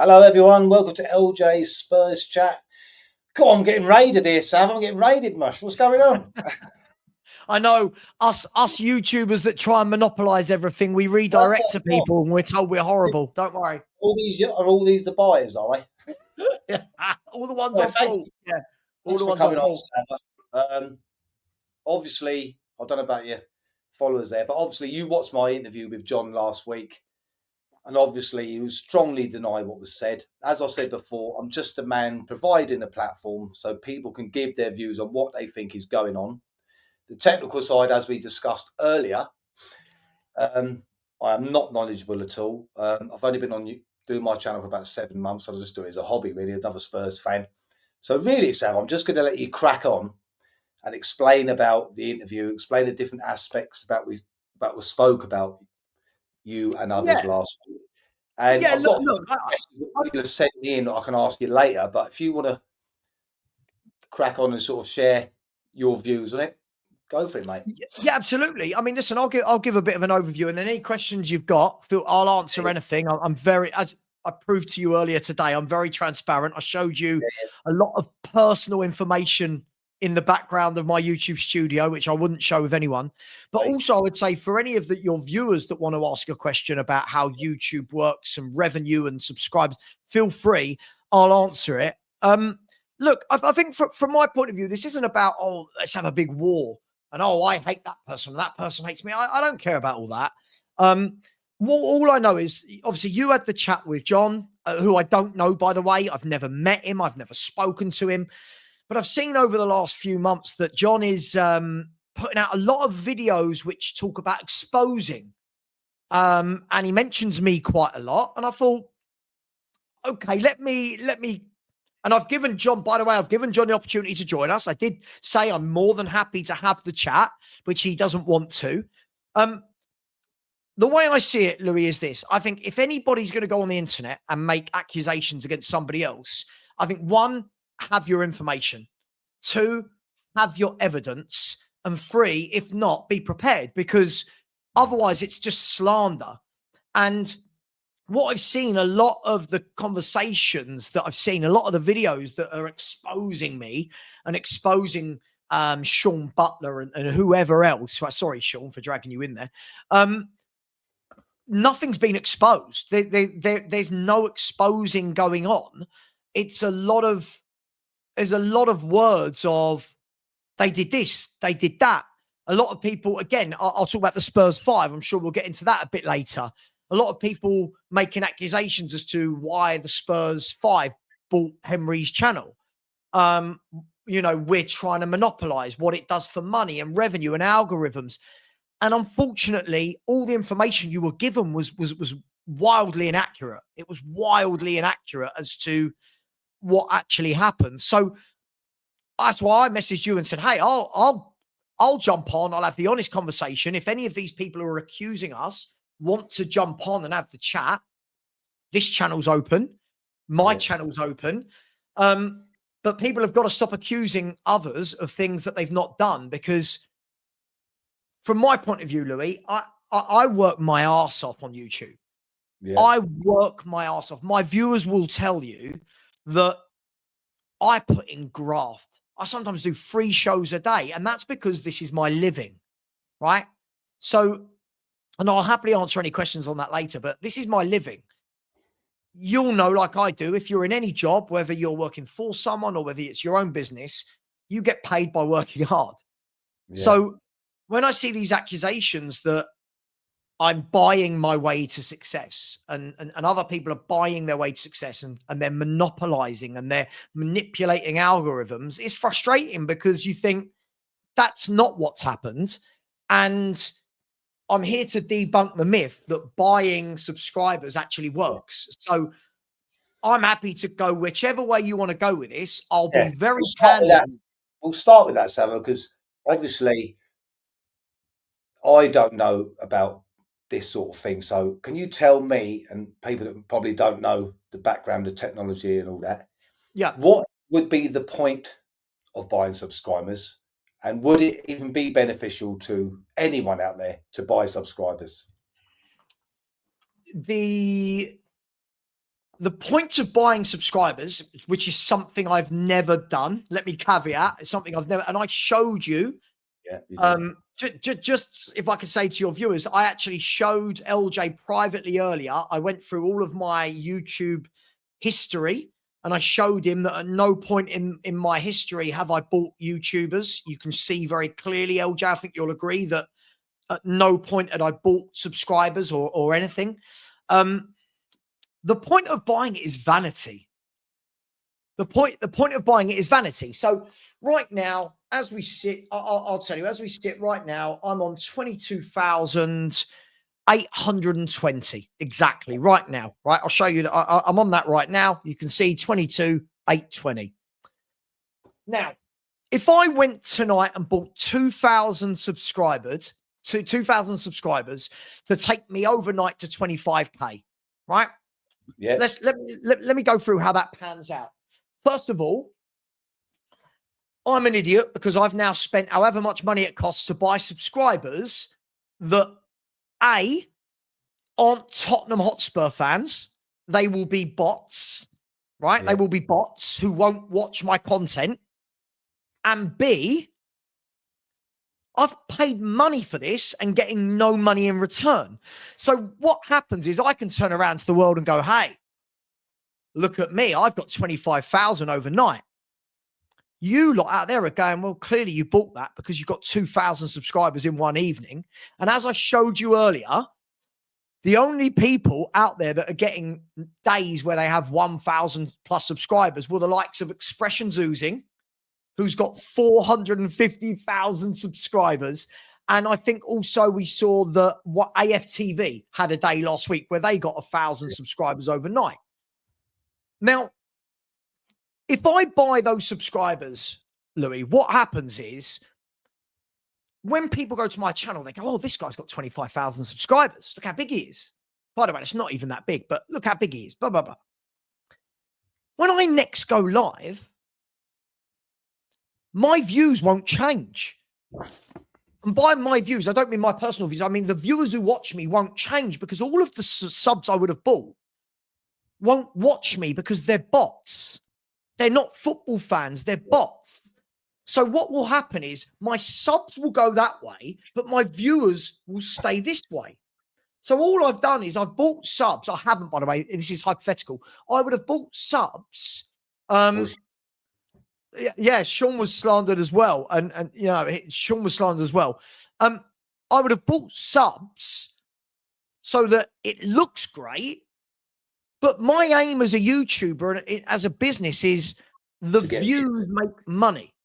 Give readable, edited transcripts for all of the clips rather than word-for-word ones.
Hello, everyone. Welcome to LJ's Spurs Chat. God, I'm getting raided here, Sav. I'm getting raided, Mush. What's going on? I know us YouTubers that try and monopolize everything. We redirect to people and we're told we're horrible. Don't worry. All these the buyers, are they? Yeah. All the ones on call. Yeah. All Thanks the for ones coming on on, Sav. Obviously, I don't know about your followers there, but obviously you watched my interview with John last week. And obviously, you strongly deny what was said. As I said before, I'm just a man providing a platform so people can give their views on what they think is going on. The technical side, as we discussed earlier, I am not knowledgeable at all. I've only been doing my channel for about 7 months. I just do it as a hobby, really, another Spurs fan. So really, Sam, I'm just going to let you crack on and explain about the interview, explain the different aspects about what spoke about you and others last week. And I've got questions that people have sent me in that I can ask you later. But if you want to crack on and sort of share your views on it, go for it, mate. Yeah, absolutely. I mean, listen, I'll give a bit of an overview, and then any questions you've got, I'll answer anything. I'm very, as I proved to you earlier today, I'm very transparent. I showed you a lot of personal information in the background of my YouTube studio, which I wouldn't show with anyone. But also, I would say for any of your viewers that want to ask a question about how YouTube works and revenue and subscribers, feel free. I'll answer it. Look, I think from my point of view, this isn't about, oh, let's have a big war. And, oh, I hate that person hates me. I don't care about all that. All I know is, obviously, you had the chat with John, who I don't know, by the way. I've never met him. I've never spoken to him. But I've seen over the last few months that John is putting out a lot of videos which talk about exposing. And he mentions me quite a lot. And I thought, okay, let me and I've given John, by the way, I've given John the opportunity to join us. I did say I'm more than happy to have the chat, which he doesn't want to. The way I see it, Louis, is this. I think if anybody's going to go on the internet and make accusations against somebody else, I think, one, have your information. Two, have your evidence. And three, if not, be prepared, because otherwise it's just slander. And what I've seen, a lot of the conversations that I've seen, a lot of the videos that are exposing me and exposing Sean Butler and whoever else. Sorry, Sean, for dragging you in there. Nothing's been exposed. There's no exposing going on. There's a lot of words of they did this, they did that. A lot of people, again, I'll talk about the Spurs Five. I'm sure we'll get into that a bit later. A lot of people making accusations as to why the Spurs Five bought Henry's channel. We're trying to monopolize what it does for money and revenue and algorithms. And unfortunately, all the information you were given was wildly inaccurate. It was wildly inaccurate as to what actually happened. So that's why I messaged you and said, hey, I'll jump on. I'll have the honest conversation. If any of these people who are accusing us want to jump on and have the chat, this channel's open. My channel's open. But people have got to stop accusing others of things that they've not done, because from my point of view, Louis, I work my ass off on YouTube. Yeah. I work my ass off. My viewers will tell you that I put in graft. I sometimes do 3 shows a day, and that's because this is my living, right? So, and I'll happily answer any questions on that later, but this is my living. You'll know, like I do, if you're in any job, whether you're working for someone or whether it's your own business, you get paid by working hard. Yeah. So when I see these accusations that I'm buying my way to success and other people are buying their way to success and they're monopolizing and they're manipulating algorithms, it's frustrating, because you think that's not what's happened. And I'm here to debunk the myth that buying subscribers actually works. So I'm happy to go whichever way you want to go with this. I'll be very candid. We'll start with that, Savva, because obviously I don't know about this sort of thing. So can you tell me, and people that probably don't know the background of technology and all that, what would be the point of buying subscribers? And would it even be beneficial to anyone out there to buy subscribers? The the point of buying subscribers, which is something I've never done, let me caveat, it's something I've never, and I showed you. Yeah. Just if I could say to your viewers, I actually showed LJ privately earlier. I went through all of my YouTube history and I showed him that at no point in my history have I bought YouTubers. You can see very clearly, LJ, I think you'll agree that at no point had I bought subscribers or anything. The point of buying it is vanity. The point of buying it is vanity. So right now, as we sit, I'll tell you, as we sit right now, I'm on 22,820 exactly right now. Right, I'll show you that I'm on that right now. You can see 22,820. Now, if I went tonight and bought 2,000 subscribers to take me overnight to 25k, right? Yeah. Let me go through how that pans out. First of all, I'm an idiot because I've now spent however much money it costs to buy subscribers that A, aren't Tottenham Hotspur fans. They will be bots, right? Yeah. They will be bots who won't watch my content. And B, I've paid money for this and getting no money in return. So what happens is I can turn around to the world and go, hey, look at me. I've got 25,000 overnight. You lot out there are going, well, clearly you bought that because you got 2,000 subscribers in one evening. And as I showed you earlier, the only people out there that are getting days where they have 1,000 plus subscribers were the likes of Expressions Oozing, who's got 450,000 subscribers. And I think also we saw that what AFTV had a day last week where they got 1,000 subscribers overnight. Now, if I buy those subscribers, Louis, what happens is when people go to my channel, they go, oh, this guy's got 25,000 subscribers. Look how big he is. By the way, it's not even that big, but look how big he is. Blah, blah, blah. When I next go live, my views won't change. And by my views, I don't mean my personal views. I mean the viewers who watch me won't change because all of the subs I would have bought won't watch me because they're bots. They're not football fans. They're bots. So what will happen is my subs will go that way, but my viewers will stay this way. So all I've done is I've bought subs. I haven't, by the way. This is hypothetical. I would have bought subs. Yeah, Sean was slandered as well. And you know, Sean was slandered as well. I would have bought subs so that it looks great. But my aim as a YouTuber and as a business is the views make money.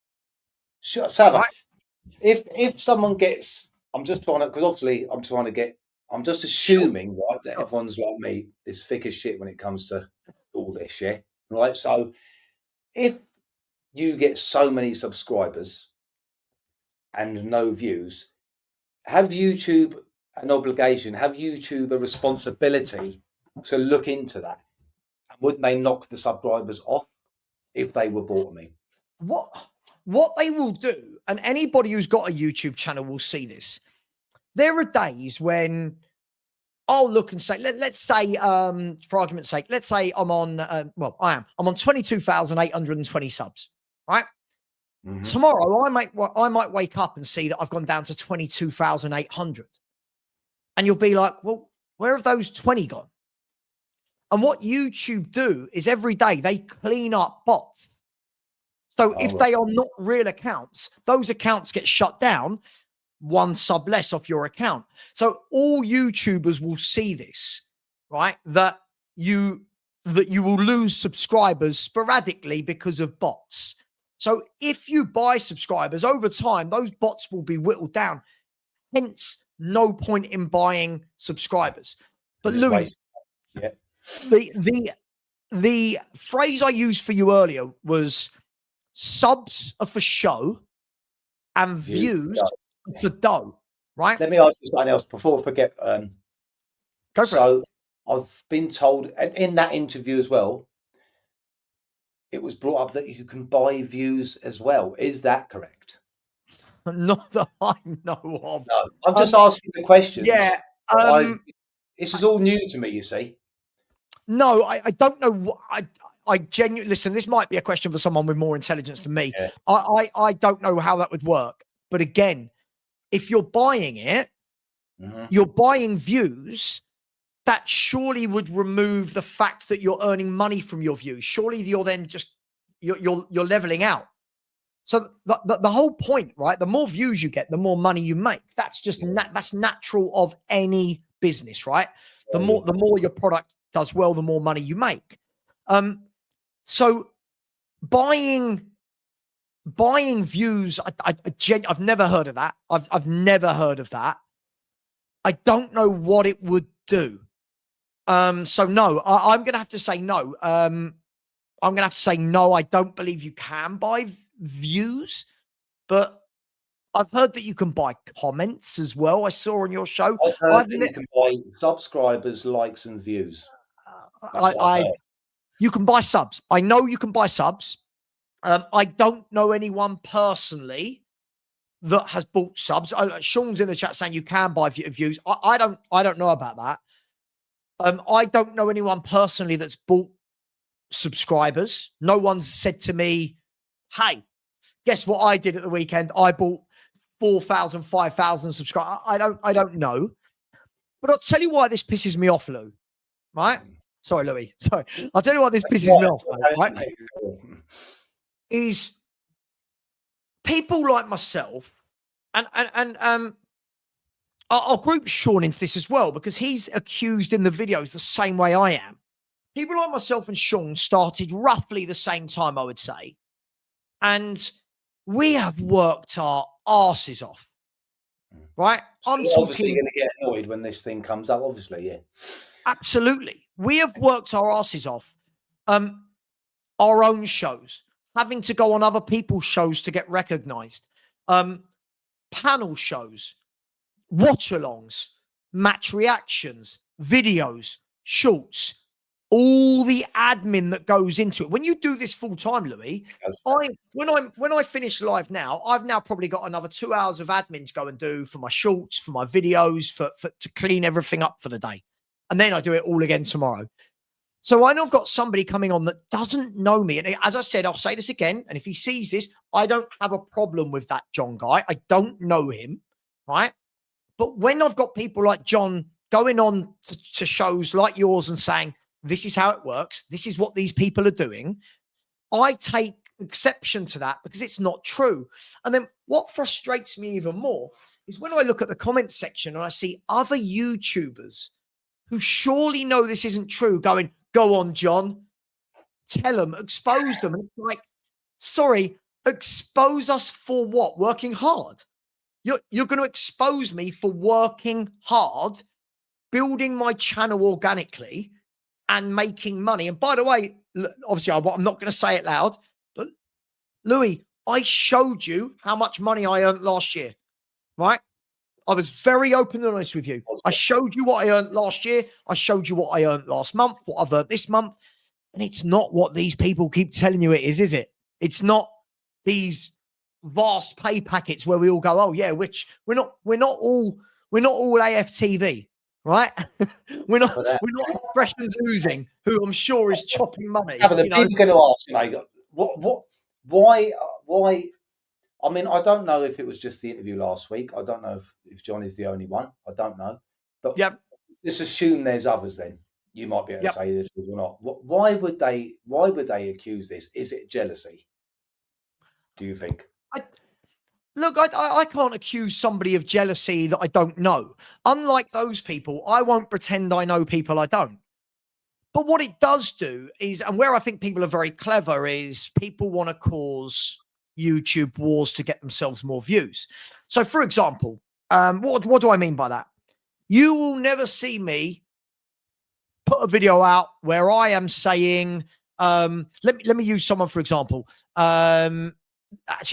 Sure, Savva, right? If someone gets, I'm just assuming, right, that everyone's like me, is thick as shit when it comes to all this, yeah? Right, so if you get so many subscribers and no views, have YouTube an obligation, have YouTube a responsibility to look into that? Wouldn't they knock the subscribers off if they were bought me? What they will do, and anybody who's got a YouTube channel will see this. There are days when I'll look and say, let's say, for argument's sake, let's say I'm on, I'm on 22,820 subs, right? Mm-hmm. Tomorrow, I might wake up and see that I've gone down to 22,800. And you'll be like, well, where have those 20 gone? And what YouTube do is every day they clean up bots. So if they are not real accounts, those accounts get shut down, one sub less off your account. So all YouTubers will see this, right? That you will lose subscribers sporadically because of bots. So if you buy subscribers over time, those bots will be whittled down. Hence, no point in buying subscribers. But Louis, the phrase I used for you earlier was subs are for show and views for dough, right? Let me ask you something else before I forget. Go for it. I've been told, and in that interview as well, it was brought up that you can buy views as well. Is that correct? Not that I know of. No, I'm just asking the questions. Yeah. This is all new to me, you see. No, I don't know what I genuinely listen. This might be a question for someone with more intelligence than me. Yeah. I don't know how that would work. But again, if you're buying it, you're buying views. That surely would remove the fact that you're earning money from your views. Surely you're then just you're leveling out. So the whole point, right? The more views you get, the more money you make. That's just that's natural of any business, right? The more your product does well, the more money you make. So buying views, I've never heard of that. I've never heard of that. I don't know what it would do. So no, I'm gonna have to say no. I'm gonna have to say no. I don't believe you can buy views, but I've heard that you can buy comments as well. I saw on your show. I've heard that you can buy subscribers, likes, and views. That's what I've heard. You can buy subs. I know you can buy subs. I don't know anyone personally that has bought subs. Sean's in the chat saying you can buy views. I don't know about that. I don't know anyone personally that's bought subscribers. No one's said to me, hey, guess what I did at the weekend? I bought 4,000, 5,000 subscribers. I don't know. But I'll tell you why this pisses me off, Lou. Right? Sorry, Louis. Sorry. I'll tell you why this pisses me off, right? Is people like myself, and I'll group Sean into this as well, because he's accused in the videos the same way I am. People like myself and Sean started roughly the same time, I would say. And we have worked our asses off, right? So I'm obviously going to get annoyed when this thing comes up, obviously, yeah. Absolutely. We have worked our asses off. Our own shows, having to go on other people's shows to get recognized, panel shows, watch-alongs, match reactions, videos, shorts, all the admin that goes into it. When you do this full time, Louis, when I finish live now, I've now probably got another 2 hours of admin to go and do for my shorts, for my videos, for to clean everything up for the day. And then I do it all again tomorrow. So I know I've got somebody coming on that doesn't know me. And as I said, I'll say this again. And if he sees this, I don't have a problem with that John guy. I don't know him, right? But when I've got people like John going on to shows like yours and saying, this is how it works, this is what these people are doing, I take exception to that because it's not true. And then what frustrates me even more is when I look at the comment section and I see other YouTubers who surely know this isn't true going, go on, John, tell them, expose them. And it's like, sorry, expose us for what? Working hard? You're going to expose me for working hard, building my channel organically and making money. And by the way, obviously, I'm not going to say it loud, but Louis, I showed you how much money I earned last year, right? I was very open and honest with you. I showed you what I earned last year. I showed you what I earned last month, what I've earned this month. And it's not what these people keep telling you it is it? It's not these vast pay packets where we all go, oh yeah, which we're not all AFTV, right? we're not expressions oozing, who I'm sure is chopping money. Yeah, but the people going to ask, why? I mean, I don't know if it was just the interview last week. I don't know if John is the only one. I don't know. But let's assume there's others then. You might be able to say the truth or not. Why would they accuse this? Is it jealousy? Do you think? Look, I can't accuse somebody of jealousy that I don't know. Unlike those people, I won't pretend I know people I don't. But what it does do is, and where I think people are very clever, is people want to cause YouTube wars to get themselves more views. So, for example, what do I mean by that? You will never see me put a video out where I am saying, let me use someone, for example. Actually,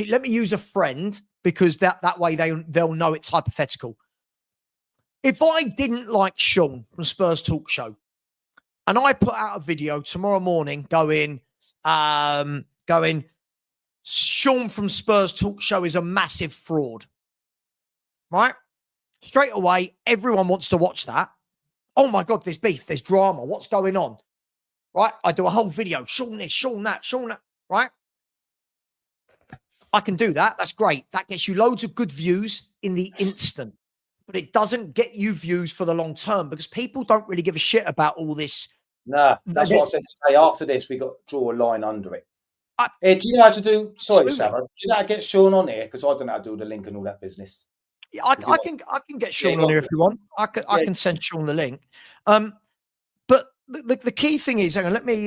let me use a friend, because that way they'll know it's hypothetical. If I didn't like Sean from Spurs Talk Show, and I put out a video tomorrow morning going, Sean from Spurs Talk Show is a massive fraud, right? Straight away, everyone wants to watch that. Oh my God, there's beef, there's drama. What's going on? right? I do a whole video, Sean this, Sean that, right? I can do that. That's great. That gets you loads of good views in the instant, but it doesn't get you views for the long term because people don't really give a shit about all this. Nah, that's what I said today. After this, we got to draw a line under it. Do you know how to do? Sorry, Savva. Do you know how to get Sean on here? Because I don't know how to do the link and all that business. I can get Sean on here if you want. I can send Sean the link. But the key thing is, hang on, let me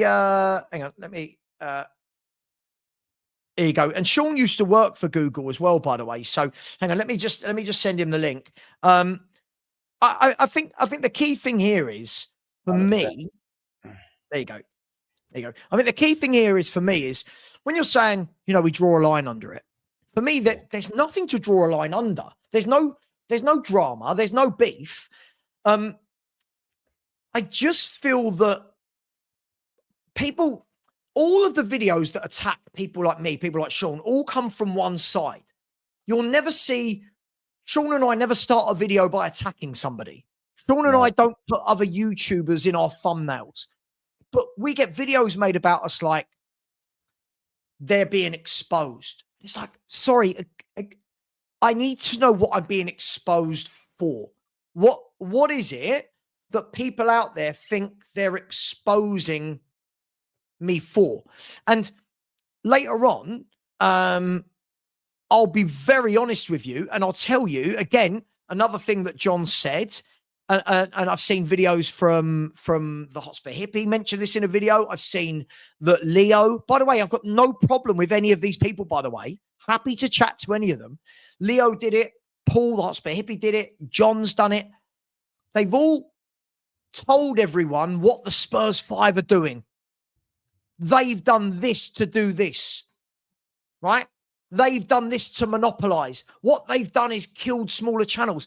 here you go. And Sean used to work for Google as well, by the way. So hang on, let me just send him the link. I think the key thing here is for 100%. Me. There you go. There you go. I think the key thing here is for me is when you're saying, you know, we draw a line under it. For me, that there's nothing to draw a line under. There's no drama. There's no beef. I just feel that people, all of the videos that attack people like me, people like Sean, all come from one side. You'll never see, Sean and I never start a video by attacking somebody. Sean and I don't put other YouTubers in our thumbnails. But we get videos made about us like they're being exposed. It's like, sorry, I need to know what I'm being exposed for. What is it that people out there think they're exposing me for? And later on, I'll be very honest with you, and I'll tell you again another thing that John said. And I've seen videos from the Hotspur Hippie mention this in a video. I've seen that Leo, by the way, I've got no problem with any of these people, by the way. Happy to chat to any of them. Leo did it. Paul, the Hotspur Hippie, did it. John's done it. They've all told everyone what the Spurs Five are doing. They've done this to do this, right? They've done this to monopolize. What they've done is killed smaller channels.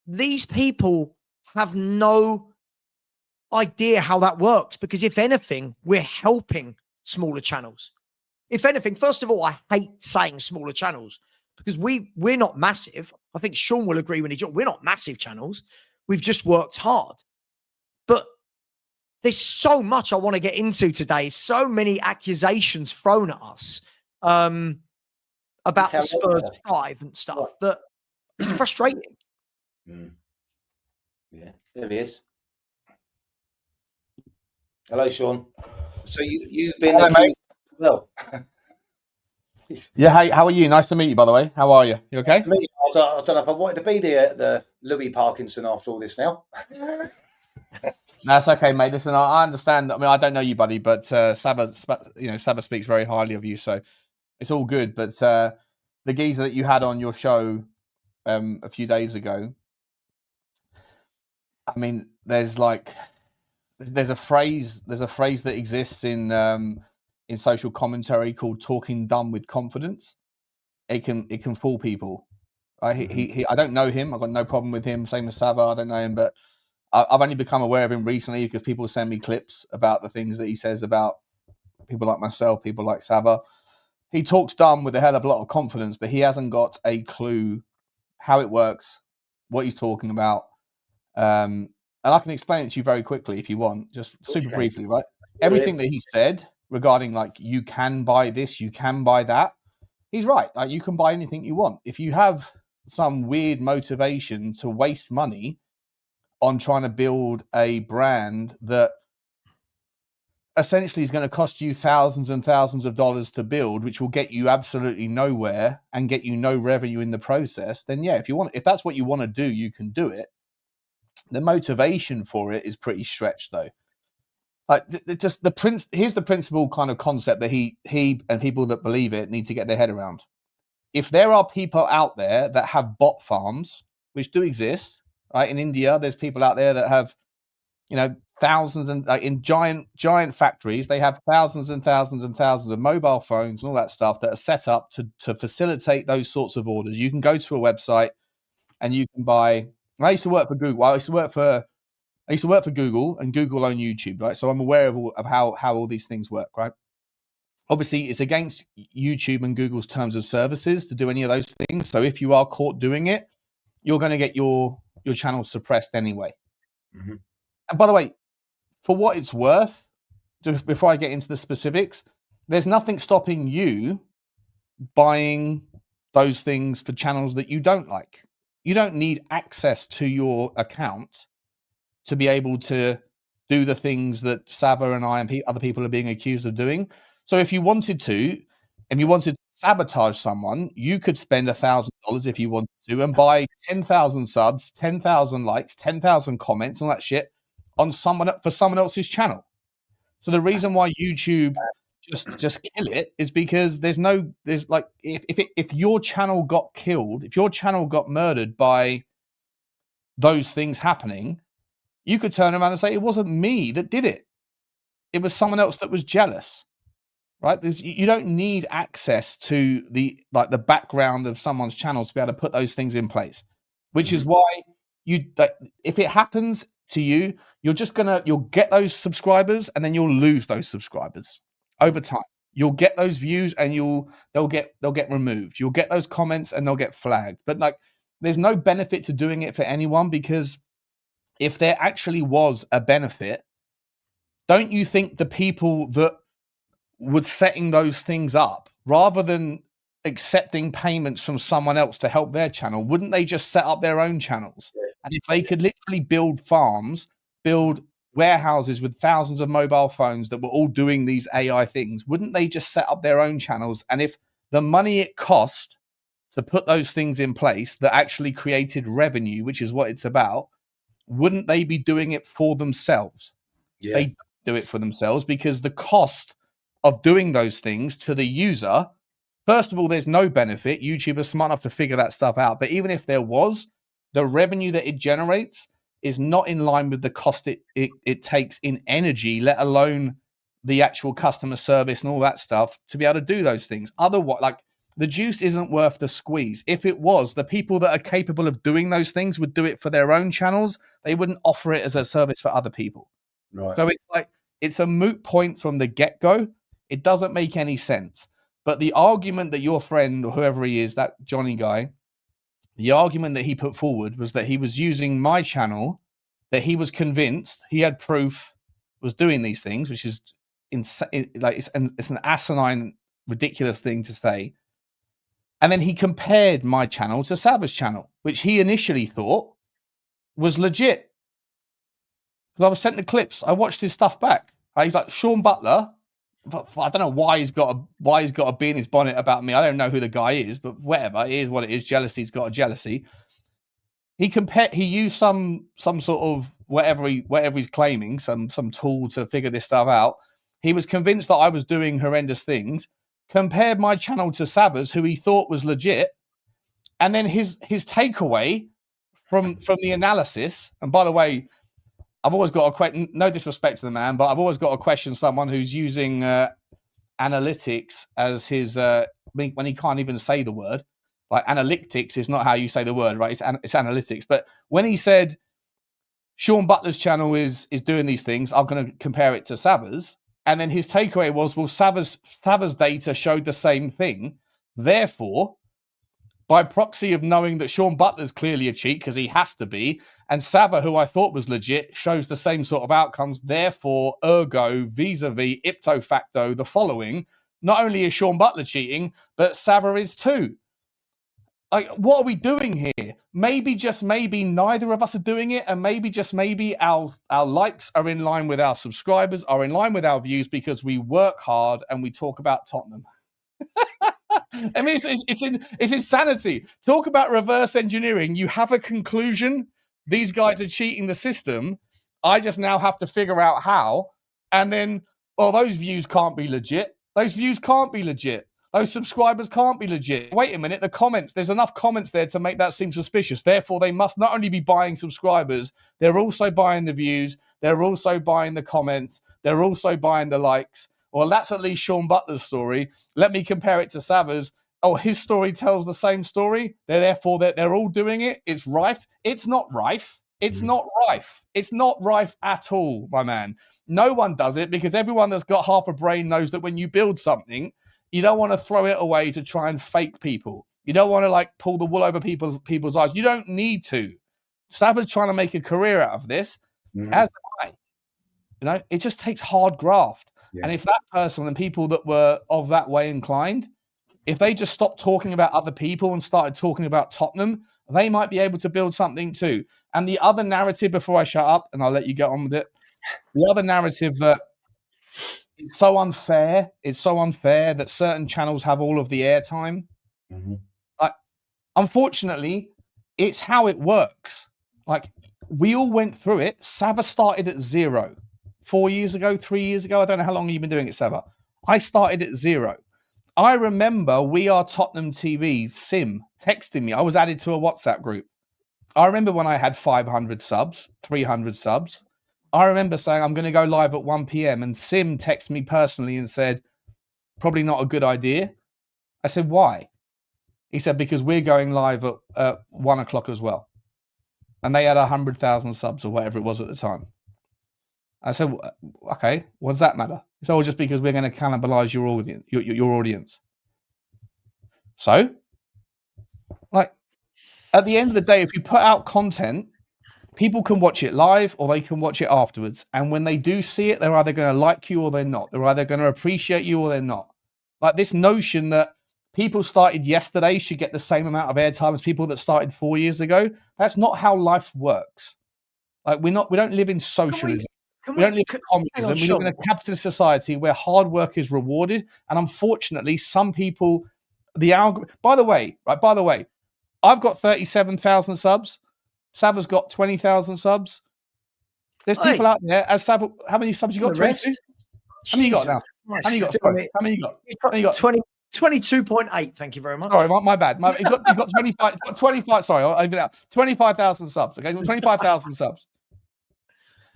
These people have no idea how that works because if anything, we're helping smaller channels. If anything, first of all, I hate saying smaller channels because we're not massive. I think Sean will agree when he joins. We're not massive channels. We've just worked hard. But there's so much I want to get into today. So many accusations thrown at us about the Spurs Five and stuff that it's frustrating. Yeah, there he is. Hello, Sean. So you've been accused as well. Yeah, how are you? Nice to meet you, by the way. How are you? You okay? I don't know if I wanted to be the Louis Parkinson after all this now. That's okay, mate. Listen, I understand. I mean, I don't know you, buddy, but Savva speaks very highly of you, so it's all good. But the geezer that you had on your show a few days ago, I mean, there's a phrase that exists in social commentary called "talking dumb with confidence." It can fool people. He I don't know him. I've got no problem with him. Same as Savva. I don't know him, but I've only become aware of him recently because people send me clips about the things that he says about people like myself, people like Savva. He talks dumb with a hell of a lot of confidence, but he hasn't got a clue how it works, what he's talking about. And I can explain it to you very quickly if you want, just super briefly, right? Everything that he said regarding like, you can buy this, you can buy that. He's right. Like, you can buy anything you want. If you have some weird motivation to waste money on trying to build a brand that essentially is going to cost you thousands and thousands of dollars to build, which will get you absolutely nowhere and get you no revenue in the process, then yeah, if that's what you want to do, you can do it. The motivation for it is pretty stretched, though. Like, here's the principal kind of concept that he and people that believe it need to get their head around. If there are people out there that have bot farms, which do exist, right? In India, there's people out there that have, thousands and in giant factories, they have thousands and thousands and thousands of mobile phones and all that stuff that are set up to facilitate those sorts of orders. You can go to a website and you can buy. I used to work for Google. I used to work for Google, and Google own YouTube, right? So I'm aware of how all these things work, right? Obviously, it's against YouTube and Google's terms of services to do any of those things. So if you are caught doing it, you're going to get your channel suppressed anyway. Mm-hmm. And by the way, for what it's worth, before I get into the specifics, there's nothing stopping you buying those things for channels that you don't like. You don't need access to your account to be able to do the things that Savva and I and other people are being accused of doing. So if you wanted to, and you wanted to sabotage someone, you could spend $1,000 if you wanted to and buy 10,000 subs, 10,000 likes, 10,000 comments, all that shit on someone for someone else's channel. So the reason why YouTube just kill it is because there's like if your channel got killed, if your channel got murdered by those things happening, you could turn around and say it wasn't me that did it. It was someone else that was jealous. Right? You don't need access to the background of someone's channel to be able to put those things in place, which is why if it happens to you, you'll get those subscribers and then you'll lose those subscribers over time. You'll get those views and they'll get removed. You'll get those comments and they'll get flagged. But like, there's no benefit to doing it for anyone, because if there actually was a benefit, don't you think the people that would setting those things up, rather than accepting payments from someone else to help their channel, wouldn't they just set up their own channels? And if they could literally build farms, build warehouses with thousands of mobile phones that were all doing these AI things, wouldn't they just set up their own channels? And if the money it cost to put those things in place that actually created revenue, which is what it's about, wouldn't they be doing it for themselves? Yeah. They do it for themselves because the cost of doing those things to the user, first of all, there's no benefit. YouTube is smart enough to figure that stuff out. But even if there was, the revenue that it generates is not in line with the cost it takes in energy, let alone the actual customer service and all that stuff to be able to do those things. Otherwise, like, the juice isn't worth the squeeze. If it was, the people that are capable of doing those things would do it for their own channels. They wouldn't offer it as a service for other people. Right. So it's like, it's a moot point from the get-go. It doesn't make any sense. But the argument that your friend, or whoever he is, that Johnny guy, the argument that he put forward was that he was using my channel, that he was convinced, he had proof, was doing these things, which is insane. Like, it's an asinine, ridiculous thing to say. And then he compared my channel to Savva's channel, which he initially thought was legit. Because I was sent the clips. I watched his stuff back. He's like, Sean Butler. I don't know why he's got a bee in his bonnet about me. I don't know who the guy is, but whatever. It is what it is. Jealousy's got a jealousy. He used some sort of whatever he's claiming, some tool to figure this stuff out. He was convinced that I was doing horrendous things, compared my channel to Savva's, who he thought was legit. And then his takeaway from the analysis, and by the way, I've always got a question, no disrespect to the man, but I've always got to question someone who's using analytics as his, when he can't even say the word. Like, analytics is not how you say the word, right? It's analytics. But when he said, Sean Butler's channel is doing these things, I'm going to compare it to Savva's. And then his takeaway was, well, Savva's data showed the same thing. Therefore, by proxy of knowing that Sean Butler's clearly a cheat, because he has to be, and Savva, who I thought was legit, shows the same sort of outcomes. Therefore, ergo, vis-a-vis, ipso facto, the following, not only is Sean Butler cheating, but Savva is too. Like, what are we doing here? Maybe, just maybe, neither of us are doing it, and maybe, just maybe, our likes are in line with our subscribers, are in line with our views, because we work hard and we talk about Tottenham. I mean, it's insanity. Talk about reverse engineering. You have a conclusion. These guys are cheating the system. I just now have to figure out how. And then, those views can't be legit. Those views can't be legit. Those subscribers can't be legit. Wait a minute, the comments, there's enough comments there to make that seem suspicious. Therefore, they must not only be buying subscribers, they're also buying the views, they're also buying the comments, they're also buying the likes. Well, that's at least Sean Butler's story. Let me compare it to Savva's. Oh, his story tells the same story. Therefore, they're all doing it. It's rife. It's not rife. It's not rife. It's not rife at all, my man. No one does it, because everyone that's got half a brain knows that when you build something, you don't want to throw it away to try and fake people. You don't want to, like, pull the wool over people's eyes. You don't need to. Savva's trying to make a career out of this, as am I. You know, it just takes hard graft. And if that person and people that were of that way inclined, if they just stopped talking about other people and started talking about Tottenham, they might be able to build something too. And the other narrative, before I shut up and I'll let you get on with it, the other narrative that it's so unfair that certain channels have all of the airtime. Unfortunately, it's how it works. Like, we all went through it. Savva started at 0 4 years ago, 3 years ago. I don't know how long you've been doing it, Savva. I started at 0. I remember We Are Tottenham TV, Sim, texting me. I was added to a WhatsApp group. I remember when I had 500 subs, 300 subs. I remember saying, I'm going to go live at 1 p.m. And Sim texted me personally and said, probably not a good idea. I said, why? He said, because we're going live at 1 o'clock as well. And they had 100,000 subs or whatever it was at the time. I said, okay, what does that matter? He said, well, just because we're going to cannibalize your audience, your audience. So, like, at the end of the day, if you put out content, people can watch it live or they can watch it afterwards. And when they do see it, they're either going to like you or they're not. They're either going to appreciate you or they're not. Like, this notion that people started yesterday should get the same amount of airtime as people that started 4 years ago. That's not how life works. Like, we don't live in socialism. We don't live in communism. We live in a capitalist society where hard work is rewarded. And unfortunately, some people, by the way, I've got 37,000 subs. Savva's got 20,000 subs. There's people out there. As Savva, how many subs you got? 22? How many you got now? How many you got? Sorry. How many you got? How many you got? 22.8. Thank you very much. Sorry, my bad. He's got 25. 25. Sorry, I'll even out. 25,000 subs. Okay, 25,000 subs.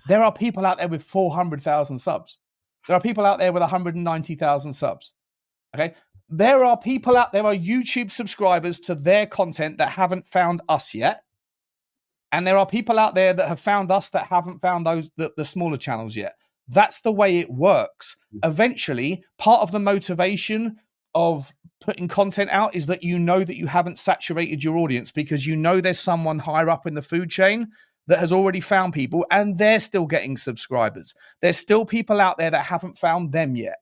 There are people out there with 400,000 subs. There are people out there with 190,000 subs. Okay, there are people out there, are YouTube subscribers to their content that haven't found us yet. And there are people out there that have found us that haven't found the smaller channels yet. That's the way it works. Eventually, part of the motivation of putting content out is that you know that you haven't saturated your audience, because you know there's someone higher up in the food chain that has already found people and they're still getting subscribers. There's still people out there that haven't found them yet.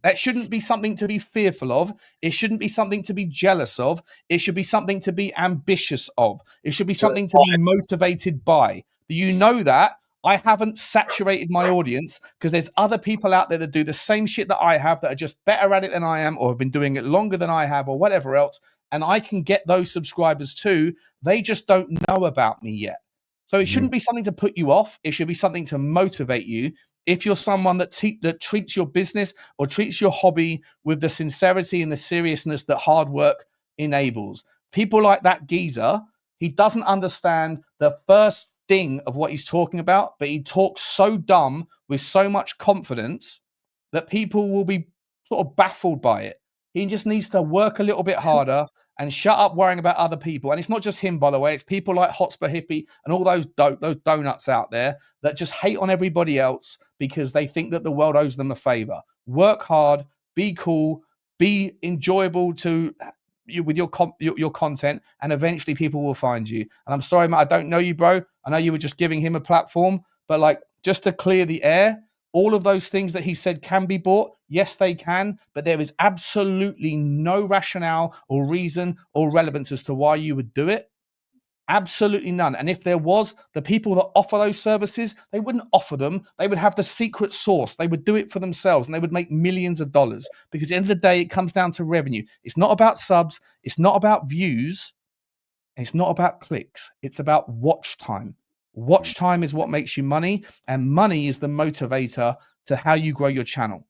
That shouldn't be something to be fearful of. It shouldn't be something to be jealous of. It should be something to be ambitious of. It should be something to be motivated by. Do you know that I haven't saturated my audience because there's other people out there that do the same shit that I have that are just better at it than I am, or have been doing it longer than I have, or whatever else, and I can get those subscribers too. They just don't know about me yet. So it shouldn't be something to put you off. It should be something to motivate you. If you're someone that treats your business or treats your hobby with the sincerity and the seriousness that hard work enables. People like that geezer, he doesn't understand the first thing of what he's talking about, but he talks so dumb with so much confidence that people will be sort of baffled by it. He just needs to work a little bit harder and shut up worrying about other people. And it's not just him, by the way. It's people like Hotspur Hippie and all those donuts out there that just hate on everybody else because they think that the world owes them a favor. Work hard, be cool, be enjoyable to you with your content, and eventually people will find you. And I'm sorry, Matt, I don't know you, bro. I know you were just giving him a platform, but like, just to clear the air, all of those things that he said can be bought. Yes, they can, but there is absolutely no rationale or reason or relevance as to why you would do it. Absolutely none. And if there was, the people that offer those services, they wouldn't offer them. They would have the secret sauce. They would do it for themselves and they would make millions of dollars, because at the end of the day, it comes down to revenue. It's not about subs. It's not about views. It's not about clicks. It's about watch time. Watch time is what makes you money, and money is the motivator to how you grow your channel.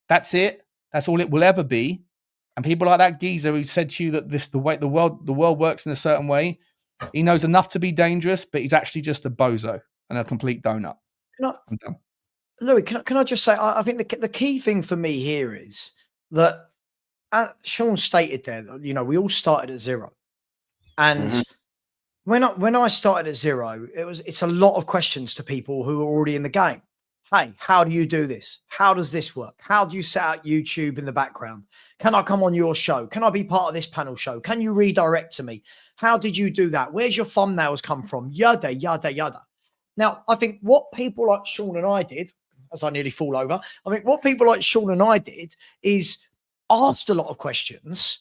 That's it. That's all it will ever be. And people like that geezer who said to you that the way the world works in a certain way, he knows enough to be dangerous, but he's actually just a bozo and a complete donut. I'm done. Louis, can I just say, I think the key thing for me here is that, Sean stated there, you know, we all started at 0. And when I started at 0, it's a lot of questions to people who are already in the game. Hey, how do you do this? How does this work? How do you set out YouTube in the background? Can I come on your show? Can I be part of this panel show? Can you redirect to me? How did you do that? Where's your thumbnails come from? Yada, yada, yada. Now, I think what people like Sean and I did, as I nearly fall over. I mean, what people like Sean and I did is asked a lot of questions,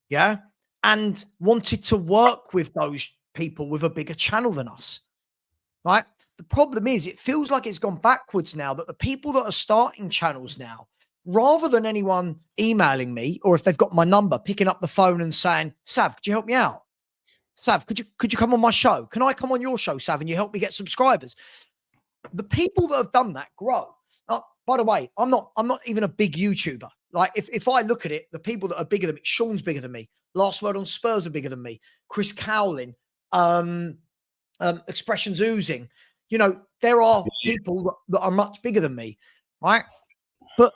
yeah, and wanted to work with those people with a bigger channel than us, right? The problem is it feels like it's gone backwards now, that the people that are starting channels now, rather than anyone emailing me, or if they've got my number, picking up the phone and saying, Sav, could you help me out? Sav, could you come on my show? Can I come on your show, Sav, and you help me get subscribers? The people that have done that grow. By the way, I'm not even a big YouTuber. Like if I look at it, the people that are bigger than me, Sean's bigger than me. Last Word on Spurs are bigger than me. Chris Cowlin, Expressions Oozing. You know, there are people that are much bigger than me, right? But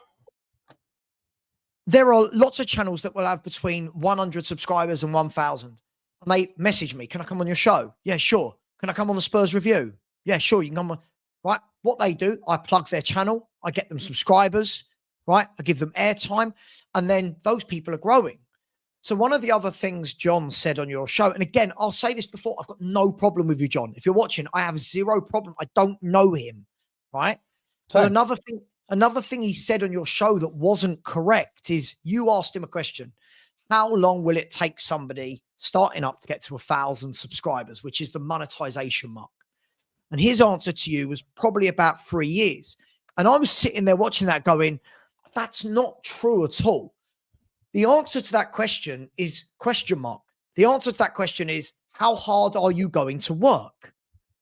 there are lots of channels that will have between 100 subscribers and 1,000. And they message me, can I come on your show? Yeah, sure. Can I come on the Spurs review? Yeah, sure. You can come on. Right. What they do, I plug their channel. I get them subscribers, right? I give them airtime. And then those people are growing. So one of the other things John said on your show, and again, I'll say this before, I've got no problem with you, John. If you're watching, I have zero problem. I don't know him, right? So another thing he said on your show that wasn't correct is you asked him a question. How long will it take somebody starting up to get to 1,000 subscribers, which is the monetization mark? And his answer to you was probably about 3 years. And I was sitting there watching that going, that's not true at all. The answer to that question is question mark. The answer to that question is, how hard are you going to work?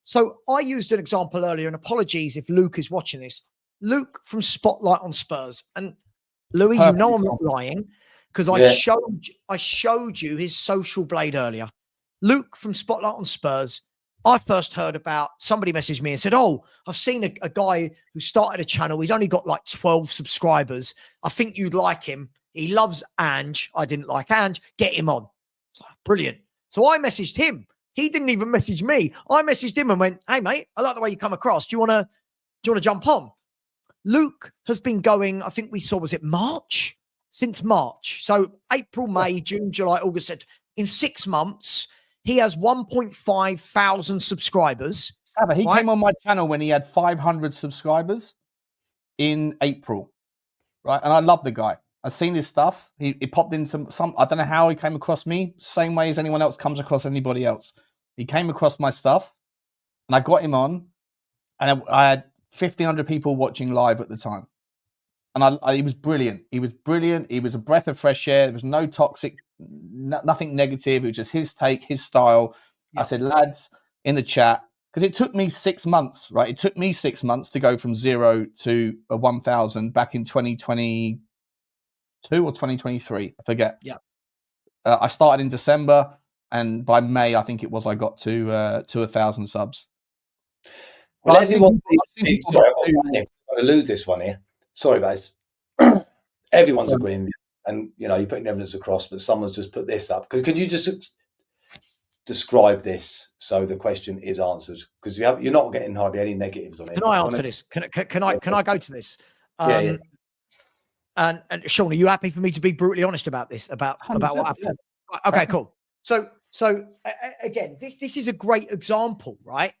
So I used an example earlier, and apologies if Luke is watching this. Luke from Spotlight on Spurs. And Louis, you know I'm not lying because I showed you his social blade earlier. Luke from Spotlight on Spurs. I first heard about, somebody messaged me and said, oh, I've seen a guy who started a channel. He's only got like 12 subscribers. I think you'd like him. He loves Ange. I didn't like Ange. Get him on. So, brilliant. So I messaged him. He didn't even message me. I messaged him and went, hey, mate, I like the way you come across. Do you want to jump on? Luke has been going, I think we saw, was it March? Since March. So April, May, June, July, August, September. In 6 months, he has 1.5 thousand subscribers. He came on my channel when he had 500 subscribers in April, right? And I love the guy. I've seen his stuff. He popped in some, I don't know how he came across me, same way as anyone else comes across anybody else. He came across my stuff and I got him on, and I had 1,500 people watching live at the time. And he was brilliant. He was brilliant. He was a breath of fresh air. There was no toxic, nothing negative. It was just his take, his style. Yeah. I said, lads, in the chat, because it took me 6 months, right? It took me 6 months to go from 0 to 1,000 back in 2022 or 2023. I forget. Yeah. I started in December, and by May, I think it was, I got to 1,000 subs. Well, everyone, sorry, I'm going to lose this one here. Sorry, guys. Everyone's agreeing with you, and you're putting evidence across, but someone's just put this up. Could you just describe this so the question is answered? Because you're not getting hardly any negatives on it. Can I answer this? Can I go to this? Yeah. And Sean, are you happy for me to be brutally honest about this? About what happened? Yeah. Okay, cool. So again, this is a great example, right?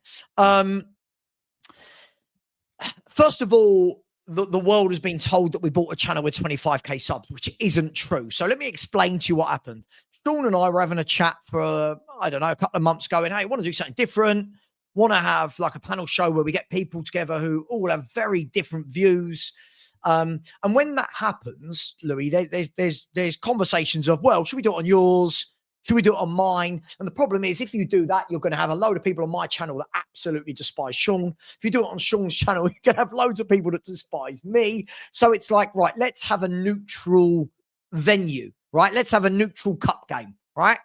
First of all, the world has been told that we bought a channel with 25k subs, which isn't true. So let me explain to you what happened. Sean and I were having a chat for, I don't know, a couple of months going, hey, want to do something different, want to have like a panel show where we get people together who all have very different views. And when that happens, Louis, there's conversations of, well, should we do it on yours? Should we do it on mine? And the problem is, if you do that, you're going to have a load of people on my channel that absolutely despise Sean. If you do it on Sean's channel, you're going to have loads of people that despise me. So it's like, right, let's have a neutral venue, right? Let's have a neutral cup game, right?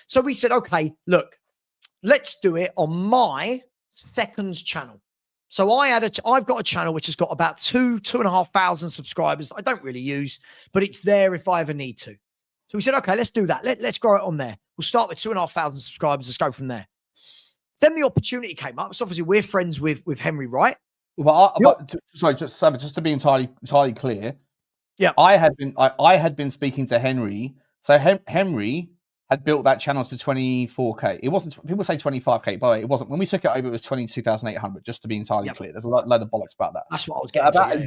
So we said, okay, look, let's do it on my second's channel. So I've got a channel which has got about 2,500 subscribers that I don't really use, but it's there if I ever need to. So we said, okay, let's do that. Let's grow it on there. We'll start with 2,500 subscribers. Let's go from there. Then the opportunity came up. So obviously we're friends with Henry Wright. Just to be entirely clear. Yeah. I had been speaking to Henry. So Henry had built that channel to 24K. It wasn't, people say 25K, but it wasn't. When we took it over, it was 22,800, just to be entirely clear. There's a load of bollocks about that. That's what I was getting about to,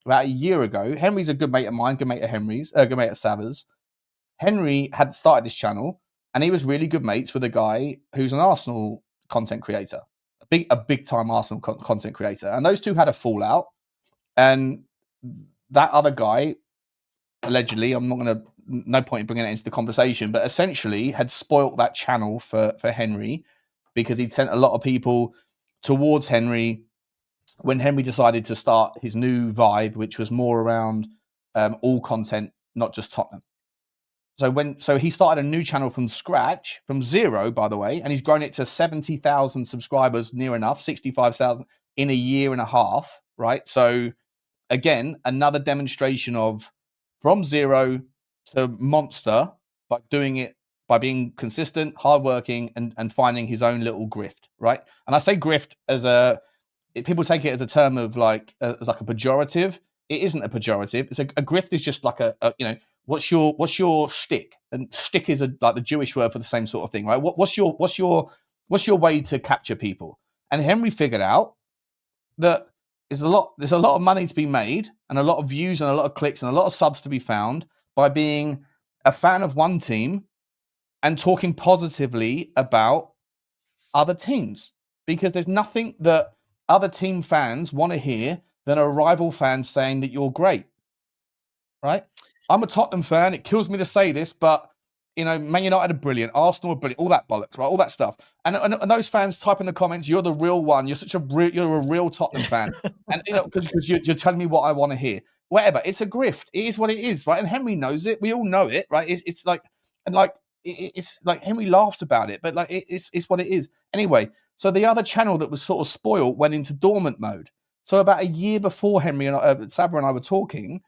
a year ago, Henry's a good mate of mine, good mate of Henry's, good mate of Savva's. Henry had started this channel, and he was really good mates with a guy who's an Arsenal content creator, a big time Arsenal content creator. And those two had a fallout, and that other guy, allegedly, I'm not going to, no point in bringing it into the conversation, but essentially had spoilt that channel for Henry, because he'd sent a lot of people towards Henry when Henry decided to start his new vibe, which was more around all content, not just Tottenham. So he started a new channel from scratch, from zero, by the way, and he's grown it to 70,000 subscribers, near enough, 65,000 in a year and a half, right? So again, another demonstration of from zero to monster by doing it, by being consistent, hardworking, and finding his own little grift, right? And I say grift as people take it as a term of as like a pejorative. It isn't a pejorative. It's a grift is just like a what's your shtick? And shtick is like the Jewish word for the same sort of thing, right? What's your way to capture people? And Henry figured out that there's a lot of money to be made, and a lot of views, and a lot of clicks, and a lot of subs to be found by being a fan of one team and talking positively about other teams, because there's nothing that other team fans want to hear than a rival fan saying that you're great, right? I'm a Tottenham fan. It kills me to say this, but Man United are brilliant, Arsenal are brilliant, all that bollocks, right? All that stuff. And those fans type in the comments, "You're the real one. You're a real Tottenham fan," and because you're telling me what I want to hear. Whatever. It's a grift. It is what it is, right? And Henry knows it. We all know it, right? It's like Henry laughs about it, but it's what it is. Anyway, so the other channel that was sort of spoiled went into dormant mode. So about a year before Henry and Savva and I were talking,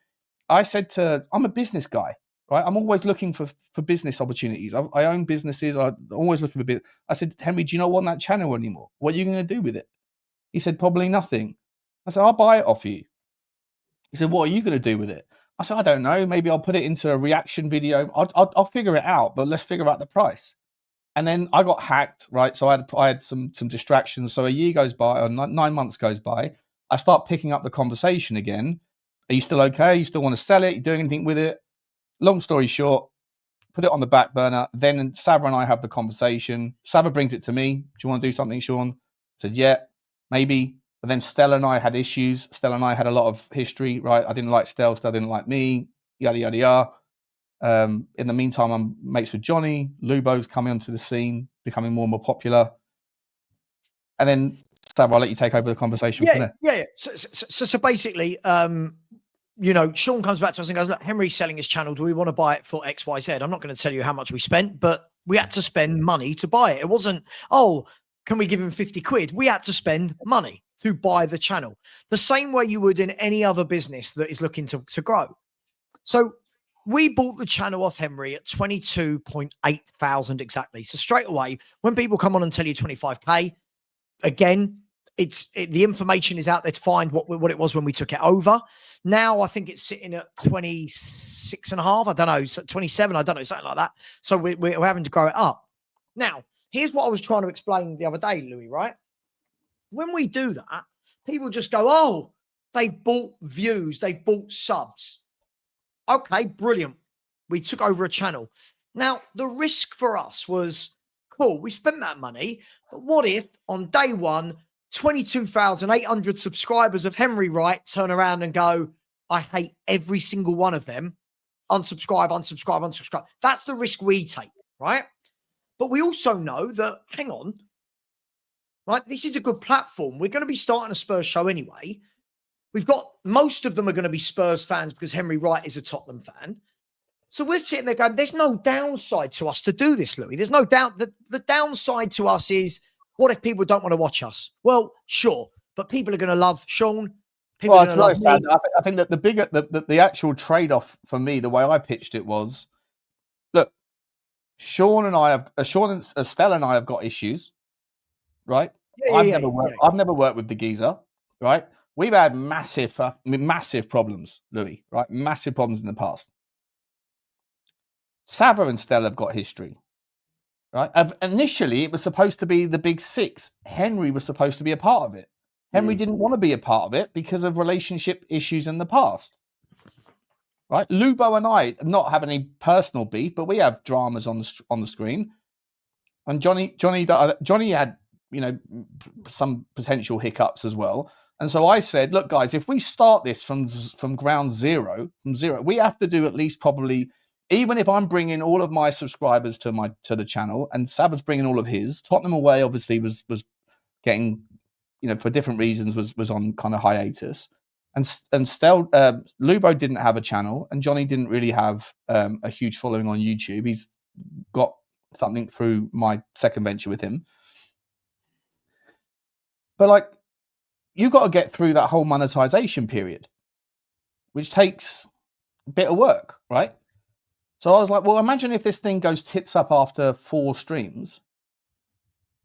I said I'm a business guy. Right, I'm always looking for business opportunities. I own businesses. I'm always looking for business. I said, Henry, do you not want that channel anymore? What are you going to do with it? He said, probably nothing. I said, I'll buy it off you. He said, what are you going to do with it? I said, I don't know. Maybe I'll put it into a reaction video. I'll figure it out, but let's figure out the price. And then I got hacked, right? So I had some distractions. So a year goes by, or 9 months goes by. I start picking up the conversation again. Are you still okay? You still want to sell it? You doing anything with it? Long story short, put it on the back burner. Then Savva and I have the conversation. Savva brings it to me. Do you want to do something, Sean? I said, yeah, maybe. But then Stella and I had issues. Stella and I had a lot of history, right? I didn't like Stella. Stella didn't like me, yada, yada, yada. In the meantime, I'm mates with Johnny. Lubo's coming onto the scene, becoming more and more popular. And then, Savva, I'll let you take over the conversation from there. Yeah. So basically, Sean comes back to us and goes, look, Henry's selling his channel. Do we want to buy it for X, Y, Z? I'm not going to tell you how much we spent, but we had to spend money to buy it. It wasn't, can we give him 50 quid? We had to spend money to buy the channel. The same way you would in any other business that is looking to grow. So we bought the channel off Henry at 22.8 thousand exactly. So straight away, when people come on and tell you 25K, again, the information is out there to find what it was when we took it over. Now I think it's sitting at 26 and a half. I don't know, 27. I don't know, something like that. So we're having to grow it up. Now, here's what I was trying to explain the other day, Louis, right? When we do that, people just go, they bought views, they bought subs. Okay, brilliant. We took over a channel. Now, the risk for us was, cool, we spent that money, but what if on day one, 22,800 subscribers of Henry Wright turn around and go, I hate every single one of them. Unsubscribe. That's the risk we take, right? But we also know that, hang on, right? This is a good platform. We're going to be starting a Spurs show anyway. We've got, most of them are going to be Spurs fans because Henry Wright is a Tottenham fan. So we're sitting there going, there's no downside to us to do this, Louis. There's no doubt that the downside to us is, what if people don't want to watch us? Well, sure, but people are going to love Sean. People are going to love me. I think that the actual trade-off for me, the way I pitched it was, look, Stella and I have got issues, right? I've never worked with the geezer, right? We've had massive problems, Louis, right? Massive problems in the past. Savva and Stella have got history, right? Initially, it was supposed to be the big six. Henry was supposed to be a part of it. Henry didn't want to be a part of it because of relationship issues in the past, right? Lubo and I not have any personal beef, but we have dramas on the screen. And Johnny had, you know, some potential hiccups as well. And so I said, look, guys, if we start this from ground zero, we have to do at least probably, even if I'm bringing all of my subscribers to the channel, and Savva's bringing all of his. Tottenham Away obviously was getting, you know, for different reasons was on kind of hiatus, and Lubo didn't have a channel, and Johnny didn't really have a huge following on YouTube. He's got something through my second venture with him, but like, you got to get through that whole monetization period, which takes a bit of work, right? So I was like, well, imagine if this thing goes tits up after 4 streams,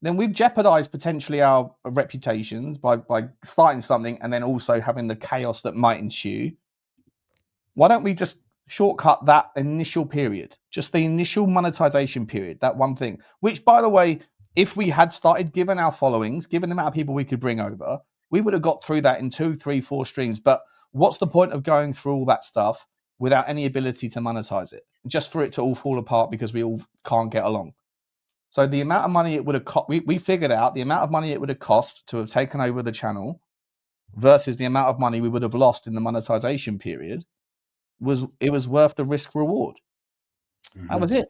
then we've jeopardized potentially our reputations by starting something and then also having the chaos that might ensue. Why don't we just shortcut that initial period, just the initial monetization period, that one thing, which, by the way, if we had started given our followings, given the amount of people we could bring over, we would have got through that in 2, 3, 4 streams. But what's the point of going through all that stuff without any ability to monetize it, just for it to all fall apart because we all can't get along? So the amount of money it would have cost, we figured out the amount of money it would have cost to have taken over the channel versus the amount of money we would have lost in the monetization period was worth the risk reward. That was it.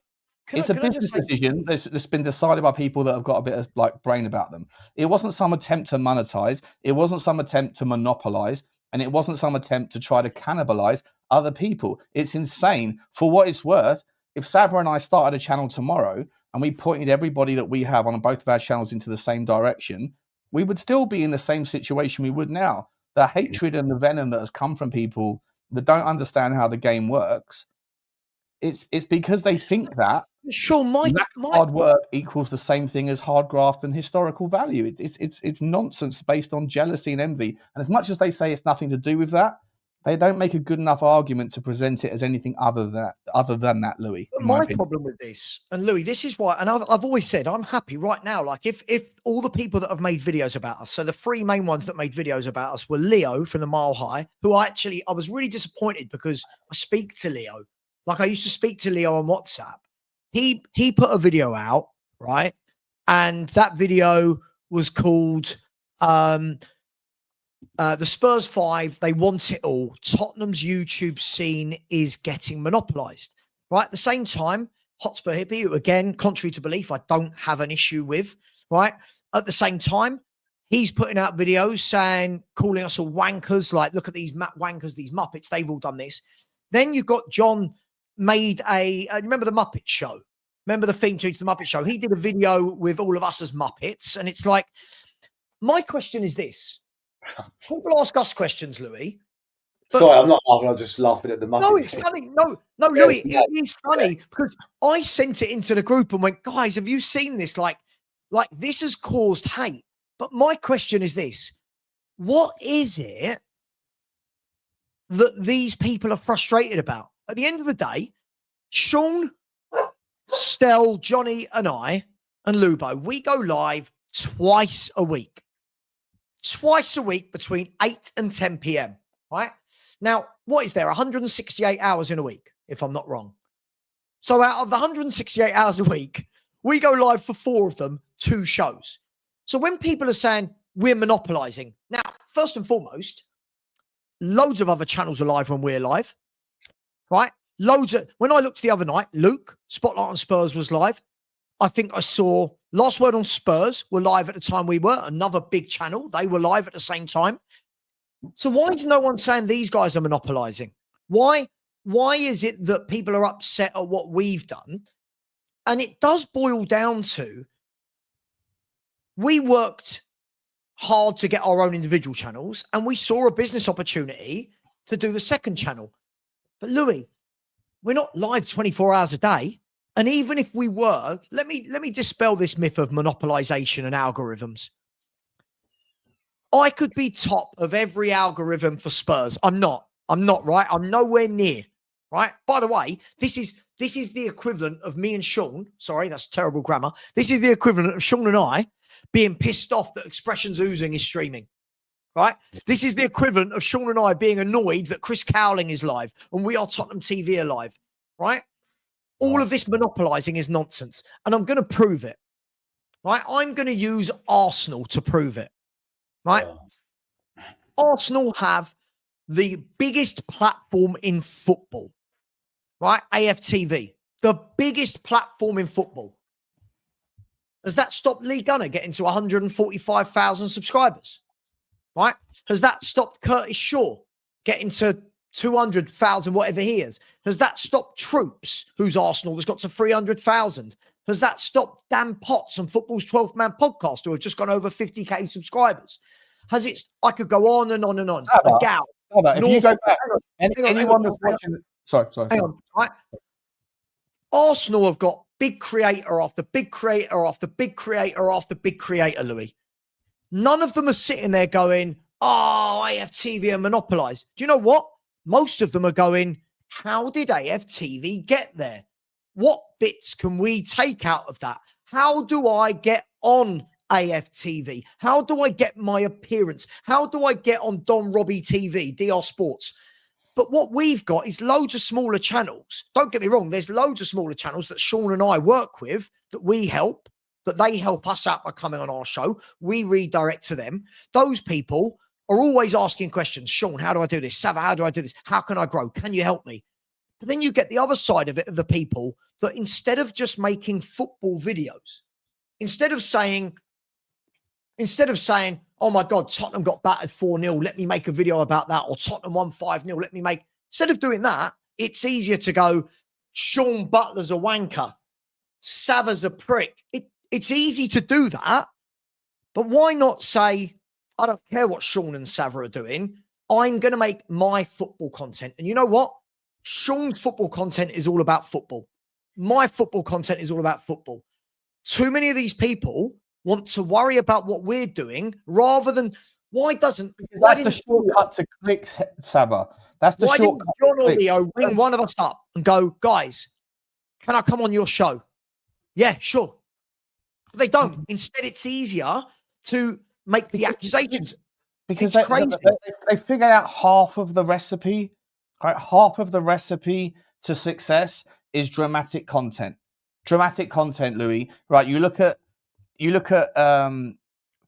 It's a business decision that's been decided by people that have got a bit of like brain about them. It wasn't some attempt to monetize. It wasn't some attempt to monopolize, and it wasn't some attempt to try to cannibalize other people. It's insane. For what it's worth, if Savva and I started a channel tomorrow and we pointed everybody that we have on both of our channels into the same direction, we would still be in the same situation we would now. The hatred and the venom that has come from people that don't understand how the game works, it's because they think that hard work equals the same thing as hard graft and historical value. It's nonsense based on jealousy and envy. And as much as they say it's nothing to do with that, they don't make a good enough argument to present it as anything other than that, Louis. My problem with this, and Louis, this is why, and I've always said I'm happy right now. Like if all the people that have made videos about us, so the 3 main ones that made videos about us were Leo from the Mile High, who I was really disappointed because I speak to Leo. Like I used to speak to Leo on WhatsApp. He put a video out, right? And that video was called the Spurs Five, they want it all. Tottenham's YouTube scene is getting monopolized. Right? At the same time, Hotspur Hippie, who again, contrary to belief, I don't have an issue with, right? At the same time, he's putting out videos saying, calling us all wankers, like, look at these wankers, these Muppets, they've all done this. Then you've got John made remember the Muppet Show? Remember the theme tune to the Muppet Show? He did a video with all of us as Muppets, and it's like, my question is this. People ask us questions, Louis. Sorry, I'm not laughing. I'm just laughing at the Muppets. No, it's funny. No, Louis, it is funny because I sent it into the group and went, guys, have you seen this? Like this has caused hate. But my question is this. What is it that these people are frustrated about? At the end of the day, Sean, Stell, Johnny, and I, and Lubo, we go live twice a week. Twice a week between 8 and 10 p.m., right? Now, what is there? 168 hours in a week, if I'm not wrong. So out of the 168 hours a week, we go live for 4 of them, 2 shows. So when people are saying we're monopolizing, now, first and foremost, loads of other channels are live when we're live, right? When I looked the other night, Luke, Spotlight on Spurs was live. I think I saw Last Word on Spurs were live at the time we were. Another big channel. They were live at the same time. So why is no one saying these guys are monopolizing? Why is it that people are upset at what we've done? And it does boil down to, we worked hard to get our own individual channels and we saw a business opportunity to do the second channel. But Louis, we're not live 24 hours a day. And even if we were, let me dispel this myth of monopolization and algorithms. I could be top of every algorithm for Spurs. I'm not right. I'm nowhere near, right? By the way, this is This is the equivalent of me and Sean. Sorry, that's terrible grammar. This is the equivalent of Sean and I being pissed off that Expressions Oozing is streaming. Right? This is the equivalent of Sean and I being annoyed that Chris Cowling is live and We Are Tottenham TV are live. Right? All of this monopolizing is nonsense. And I'm going to prove it. Right? I'm going to use Arsenal to prove it. Right? Arsenal have the biggest platform in football. Right? AFTV. The biggest platform in football. Has that stopped Lee Gunner getting to 145,000 subscribers? Right? Has that stopped Curtis Shaw getting to 200,000, whatever he is? Has that stopped Troops, who's Arsenal, that's got to 300,000? Has that stopped Dan Potts on Football's 12th Man podcast, who have just gone over 50k subscribers? Has it? I could go on and on and on. Savva, A gal. if you go back, anyone that's watching, sorry. Hang on, right? Arsenal have got big creator after big creator after big creator after big creator, Louis. None of them are sitting there going, oh, AFTV are monopolized. Do you know what? Most of them are going, how did AFTV get there? What bits can we take out of that? How do I get on AFTV? How do I get my appearance? How do I get on Don Robbie TV, DR Sports? But what we've got is loads of smaller channels. Don't get me wrong. There's loads of smaller channels that Sean and I work with, that we help, that they help us out by coming on our show. We redirect to them. Those people are always asking questions. Sean, how do I do this? Savva, how do I do this? How can I grow? Can you help me? But then you get the other side of it, of the people that instead of just making football videos, instead of saying, oh my God, Tottenham got battered 4-0, let me make a video about that, or Tottenham won 5-0, let me make, instead of doing that, it's easier to go, Sean Butler's a wanker, Savva's a prick. It's easy to do that, but why not say, I don't care what Sean and Savva are doing, I'm going to make my football content. And you know what? Sean's football content is all about football. My football content is all about football. Too many of these people want to worry about what we're doing rather than that's the shortcut to clicks, Savva. That's the shortcut. Why didn't John or Leo ring one of us up and go, guys, can I come on your show? Yeah, sure. But they don't. Instead, it's easier to make the accusations. Because they figure out half of the recipe. Right? Half of the recipe to success is dramatic content. Dramatic content, Louis. Right? You look at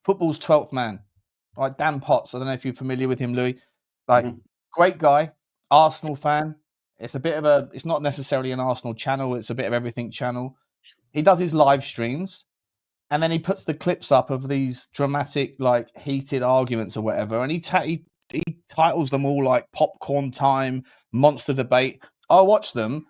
Football's 12th Man, right? Dan Potts. I don't know if you're familiar with him, Louis. Great guy, Arsenal fan. It's not necessarily an Arsenal channel. It's a bit of everything channel. He does his live streams, and then he puts the clips up of these dramatic, like heated arguments or whatever, and he titles them all like Popcorn Time, Monster Debate. I watch them.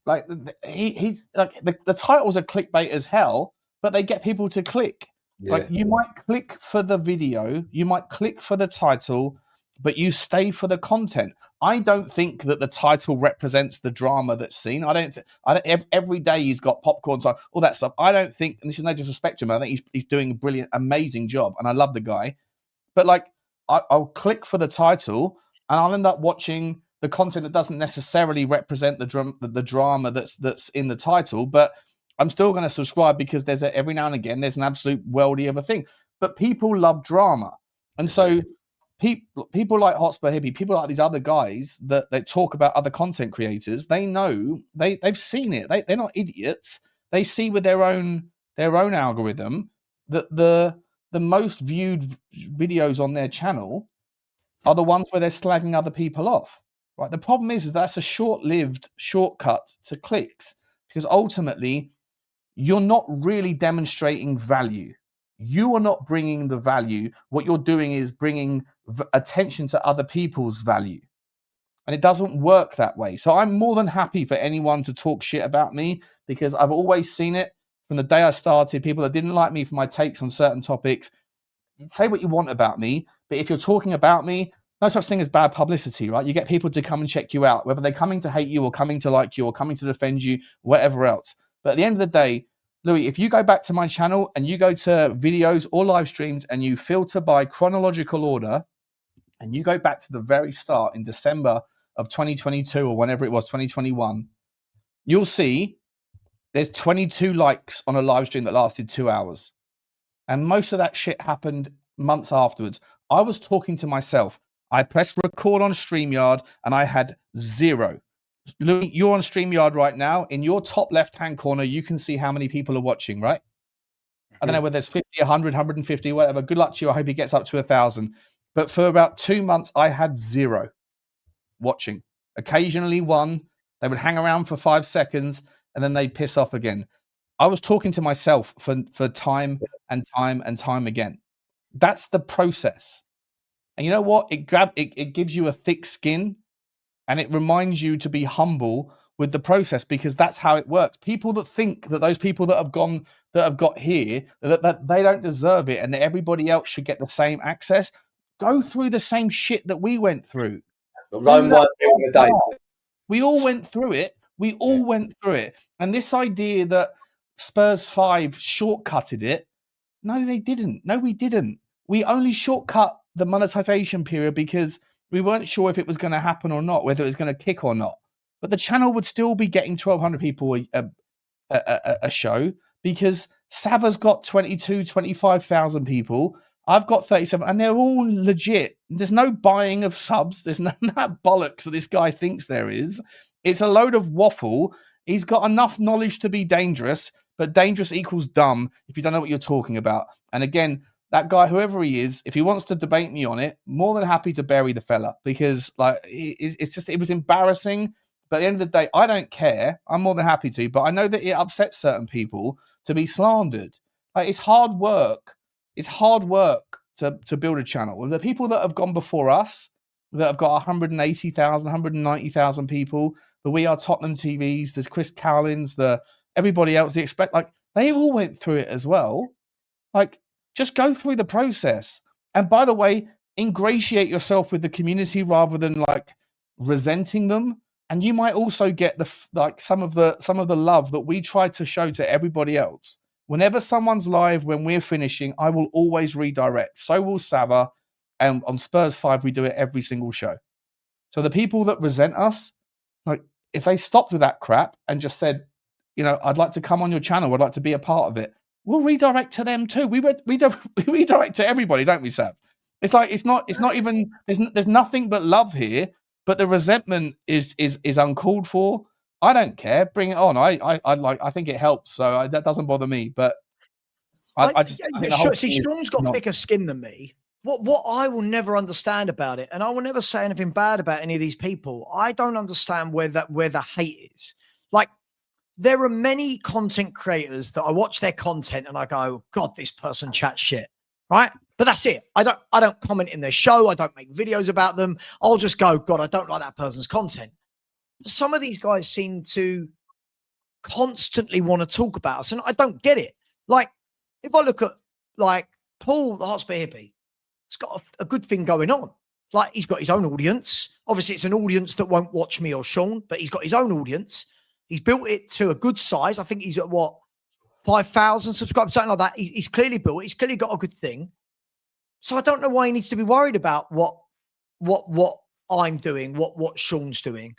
Like he's like the titles are clickbait as hell, but they get people to click. Yeah. Like you might click for the video, you might click for the title, but you stay for the content. I don't think that the title represents the drama that's seen. Every day he's got Popcorn Time, all that stuff. I don't think, and this is no disrespect to him, I think he's doing a brilliant, amazing job, and I love the guy. But like, I'll click for the title, and I'll end up watching the content that doesn't necessarily represent the drama that's in the title, but I'm still going to subscribe because every now and again there's an absolute worldie of a thing. But people love drama, and so people like Hotspur Hippie, people like these other guys that talk about other content creators, they know they've seen it. They're not idiots. They see with their own algorithm that the most viewed videos on their channel are the ones where they're slagging other people off. Right. The problem is that's a short-lived shortcut to clicks, because ultimately you're not really demonstrating value. You are not bringing the value. What you're doing is bringing attention to other people's value. And it doesn't work that way. So I'm more than happy for anyone to talk shit about me, because I've always seen it from the day I started. People that didn't like me for my takes on certain topics, say what you want about me, but if you're talking about me, no such thing as bad publicity, right? You get people to come and check you out, whether they're coming to hate you or coming to like you or coming to defend you, whatever else. But at the end of the day, Louis, if you go back to my channel and you go to videos or live streams and you filter by chronological order, and you go back to the very start in December of 2022 or whenever it was, 2021, you'll see there's 22 likes on a live stream that lasted 2 hours. And most of that shit happened months afterwards. I was talking to myself. I pressed record on StreamYard and I had 0. Louis, you're on StreamYard right now. In your top left-hand corner, you can see how many people are watching, right? I don't know whether there's 50, 100, 150, whatever. Good luck to you. I hope he gets up to 1,000. But for about 2 months, I had 0 watching. Occasionally 1. They would hang around for 5 seconds and then they'd piss off again. I was talking to myself for time and time and time again. That's the process. And you know what? It gives you a thick skin and it reminds you to be humble with the process, because that's how it works. People that think that those people that have got here, that they don't deserve it and that everybody else should get the same access, go through the same shit that we went through. Rome weren't built in a day. We all went through it. We all went through it. And this idea that Spurs 5 shortcutted it, no, they didn't. No, we didn't. We only shortcut the monetization period because we weren't sure if it was going to happen or not, whether it was going to kick or not. But the channel would still be getting 1,200 people a show, because Savva's got 25,000 people. I've got 37, and they're all legit. There's no buying of subs. There's none of that bollocks that this guy thinks there is. It's a load of waffle. He's got enough knowledge to be dangerous, but dangerous equals dumb if you don't know what you're talking about. And again, that guy, whoever he is, if he wants to debate me on it, more than happy to bury the fella, because like it was embarrassing. But at the end of the day, I don't care. I'm more than happy to, but I know that it upsets certain people to be slandered. Like, it's hard work. It's hard work to build a channel. And the people that have gone before us, that have got 180,000, 190,000 people, the We Are Tottenham TVs, there's Chris Cowlins, everybody else, they all went through it as well. Like, just go through the process. And by the way, ingratiate yourself with the community rather than like resenting them. And you might also get some of the love that we try to show to everybody else. Whenever someone's live, when we're finishing, I will always redirect. So will Savva. And on Spurs 5, we do it every single show. So the people that resent us, like, if they stopped with that crap and just said, I'd like to come on your channel, I'd like to be a part of it, we'll redirect to them too. We redirect to everybody, don't we, Sav? It's like it's not even there's nothing but love here, but the resentment is uncalled for. I don't care. Bring it on. I think it helps, so that doesn't bother me. But I see, Sean's got thicker skin than me. What I will never understand about it, and I will never say anything bad about any of these people, I don't understand where the hate is. Like, there are many content creators that I watch their content and I go, God, this person chats shit, right? But that's it. I don't comment in their show. I don't make videos about them. I'll just go, God, I don't like that person's content. Some of these guys seem to constantly want to talk about us, and I don't get it. Like, if I look at like Paul, the Hotspur hippie, he's got a good thing going on. Like, he's got his own audience. Obviously, it's an audience that won't watch me or Sean, but he's got his own audience. He's built it to a good size. I think he's at 5,000 subscribers, something like that. He's clearly built it. He's clearly got a good thing. So I don't know why he needs to be worried about what I'm doing, what Sean's doing.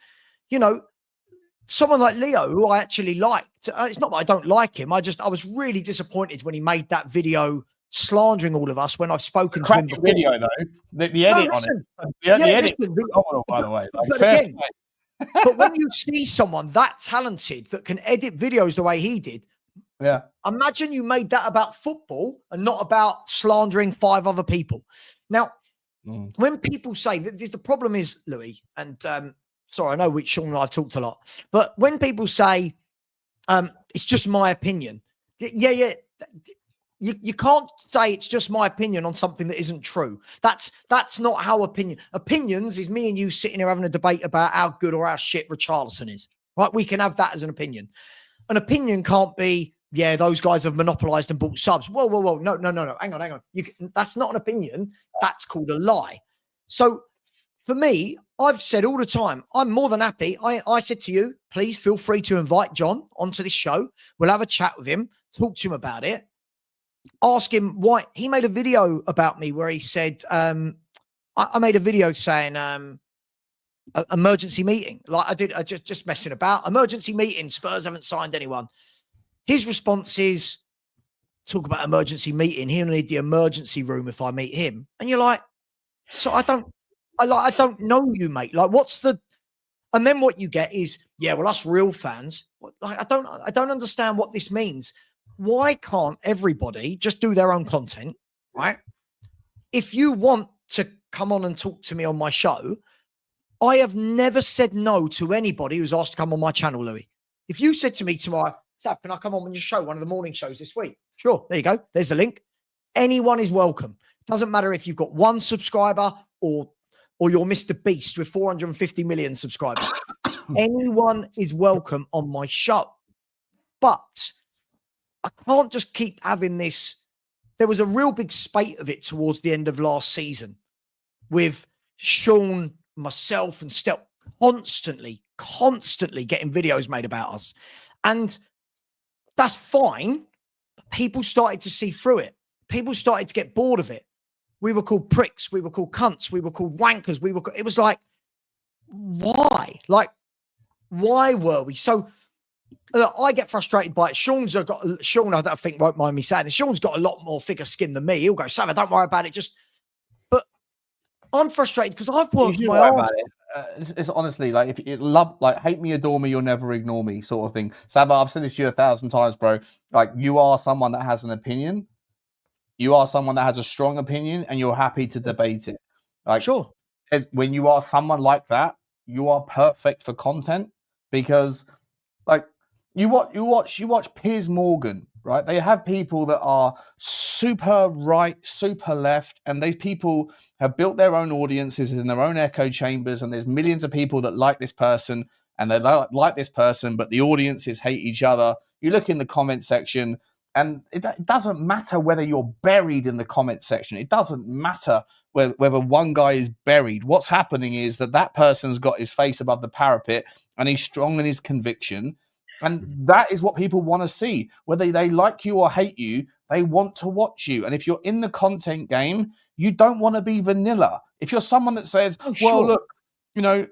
Someone like Leo, who I actually liked. It's not that I don't like him. I was really disappointed when he made that video slandering all of us when I've spoken to him before. Video though, the edit on it. The edit, by the way. But again, but when you see someone that talented that can edit videos the way he did, imagine you made that about football and not about slandering 5 other people. Now, when people say that, the problem is, Louis, and sorry, I know which Sean and I've talked a lot, but when people say it's just my opinion, you can't say it's just my opinion on something that isn't true. That's not how opinions is me and you sitting here having a debate about how good or how shit Richarlison is, right? We can have that as an opinion. An opinion can't be, those guys have monopolized and bought subs. Whoa. No. Hang on. That's not an opinion. That's called a lie. So for me, I've said all the time, I'm more than happy. I said to you, please feel free to invite John onto this show. We'll have a chat with him, talk to him about it. Ask him why. He made a video about me where he said, I made a video saying, emergency meeting. Like I just messing about. Emergency meeting. Spurs haven't signed anyone. His response is, talk about emergency meeting. He'll need the emergency room if I meet him. And you're like, so I don't know you, mate. Like, what's the? And then what you get is, yeah, well, us real fans. Like, I don't understand what this means. Why can't everybody just do their own content, right? If you want to come on and talk to me on my show, I have never said no to anybody who's asked to come on my channel, Louis. If you said to me tomorrow, Sav, can I come on your show, one of the morning shows this week? Sure, there you go. There's the link. Anyone is welcome. Doesn't matter if you've got one subscriber or you're Mr. Beast with 450 million subscribers. Anyone is welcome on my show. But I can't just keep having this. There was a real big spate of it towards the end of last season with Sean, myself, and Stel constantly getting videos made about us. And that's fine. But people started to see through it. People started to get bored of it. We were called pricks. We were called cunts. We were called wankers. It was like, why? Like, why were we? So I get frustrated by it. Sean, I don't think won't mind me saying this. Sean's got a lot more thicker skin than me. He'll go, Savva, don't worry about it. But I'm frustrated because I've worked my arse. It's honestly like, if you hate me, adore me, you'll never ignore me, sort of thing. Savva, I've said this to you 1,000 times, bro. Like, you are someone that has an opinion. You are someone that has a strong opinion, and you're happy to debate it. Like, sure. When you are someone like that, you are perfect for content, because, like, you watch Piers Morgan, right? They have people that are super right, super left, and these people have built their own audiences in their own echo chambers, and there's millions of people that like this person, and they like this person, but the audiences hate each other. You look in the comment section, and it doesn't matter whether you're buried in the comment section. It doesn't matter whether one guy is buried. What's happening is that person's got his face above the parapet, and he's strong in his conviction. And that is what people want to see. Whether they like you or hate you, they want to watch you. And if you're in the content game, you don't want to be vanilla. If you're someone that says, well, look,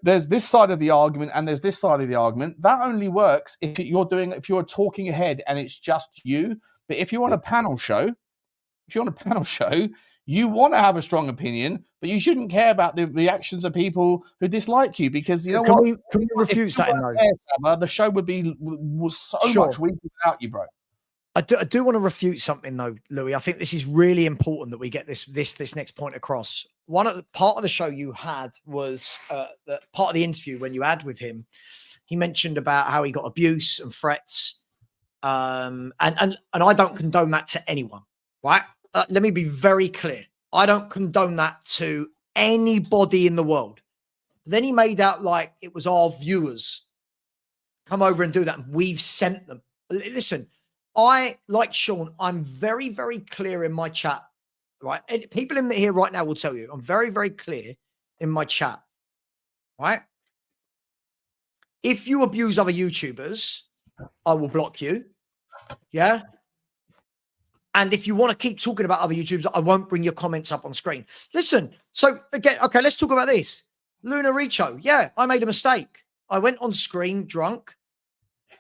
there's this side of the argument and there's this side of the argument, that only works if you're talking ahead and it's just you. But if you're on a panel show, you want to have a strong opinion, but you shouldn't care about the reactions of people who dislike you, because can we refute that? The show was so much weaker without you, bro. I do want to refute something though, Louis. I think this is really important that we get this next point across. Part of the show you had was the part of the interview when you had with him. He mentioned about how he got abuse and threats, and I don't condone that to anyone, right? Let me be very clear. I don't condone that to anybody in the world. Then he made out like it was our viewers come over and do that, and we've sent them. Listen, like Sean, I'm very, very clear in my chat, right? And people in here right now will tell you I'm very, very clear in my chat, right? If you abuse other YouTubers, I will block you. Yeah. And if you want to keep talking about other YouTubers, I won't bring your comments up on screen. Listen, so again, okay, let's talk about this. Luna Richo, yeah, I made a mistake. I went on screen drunk.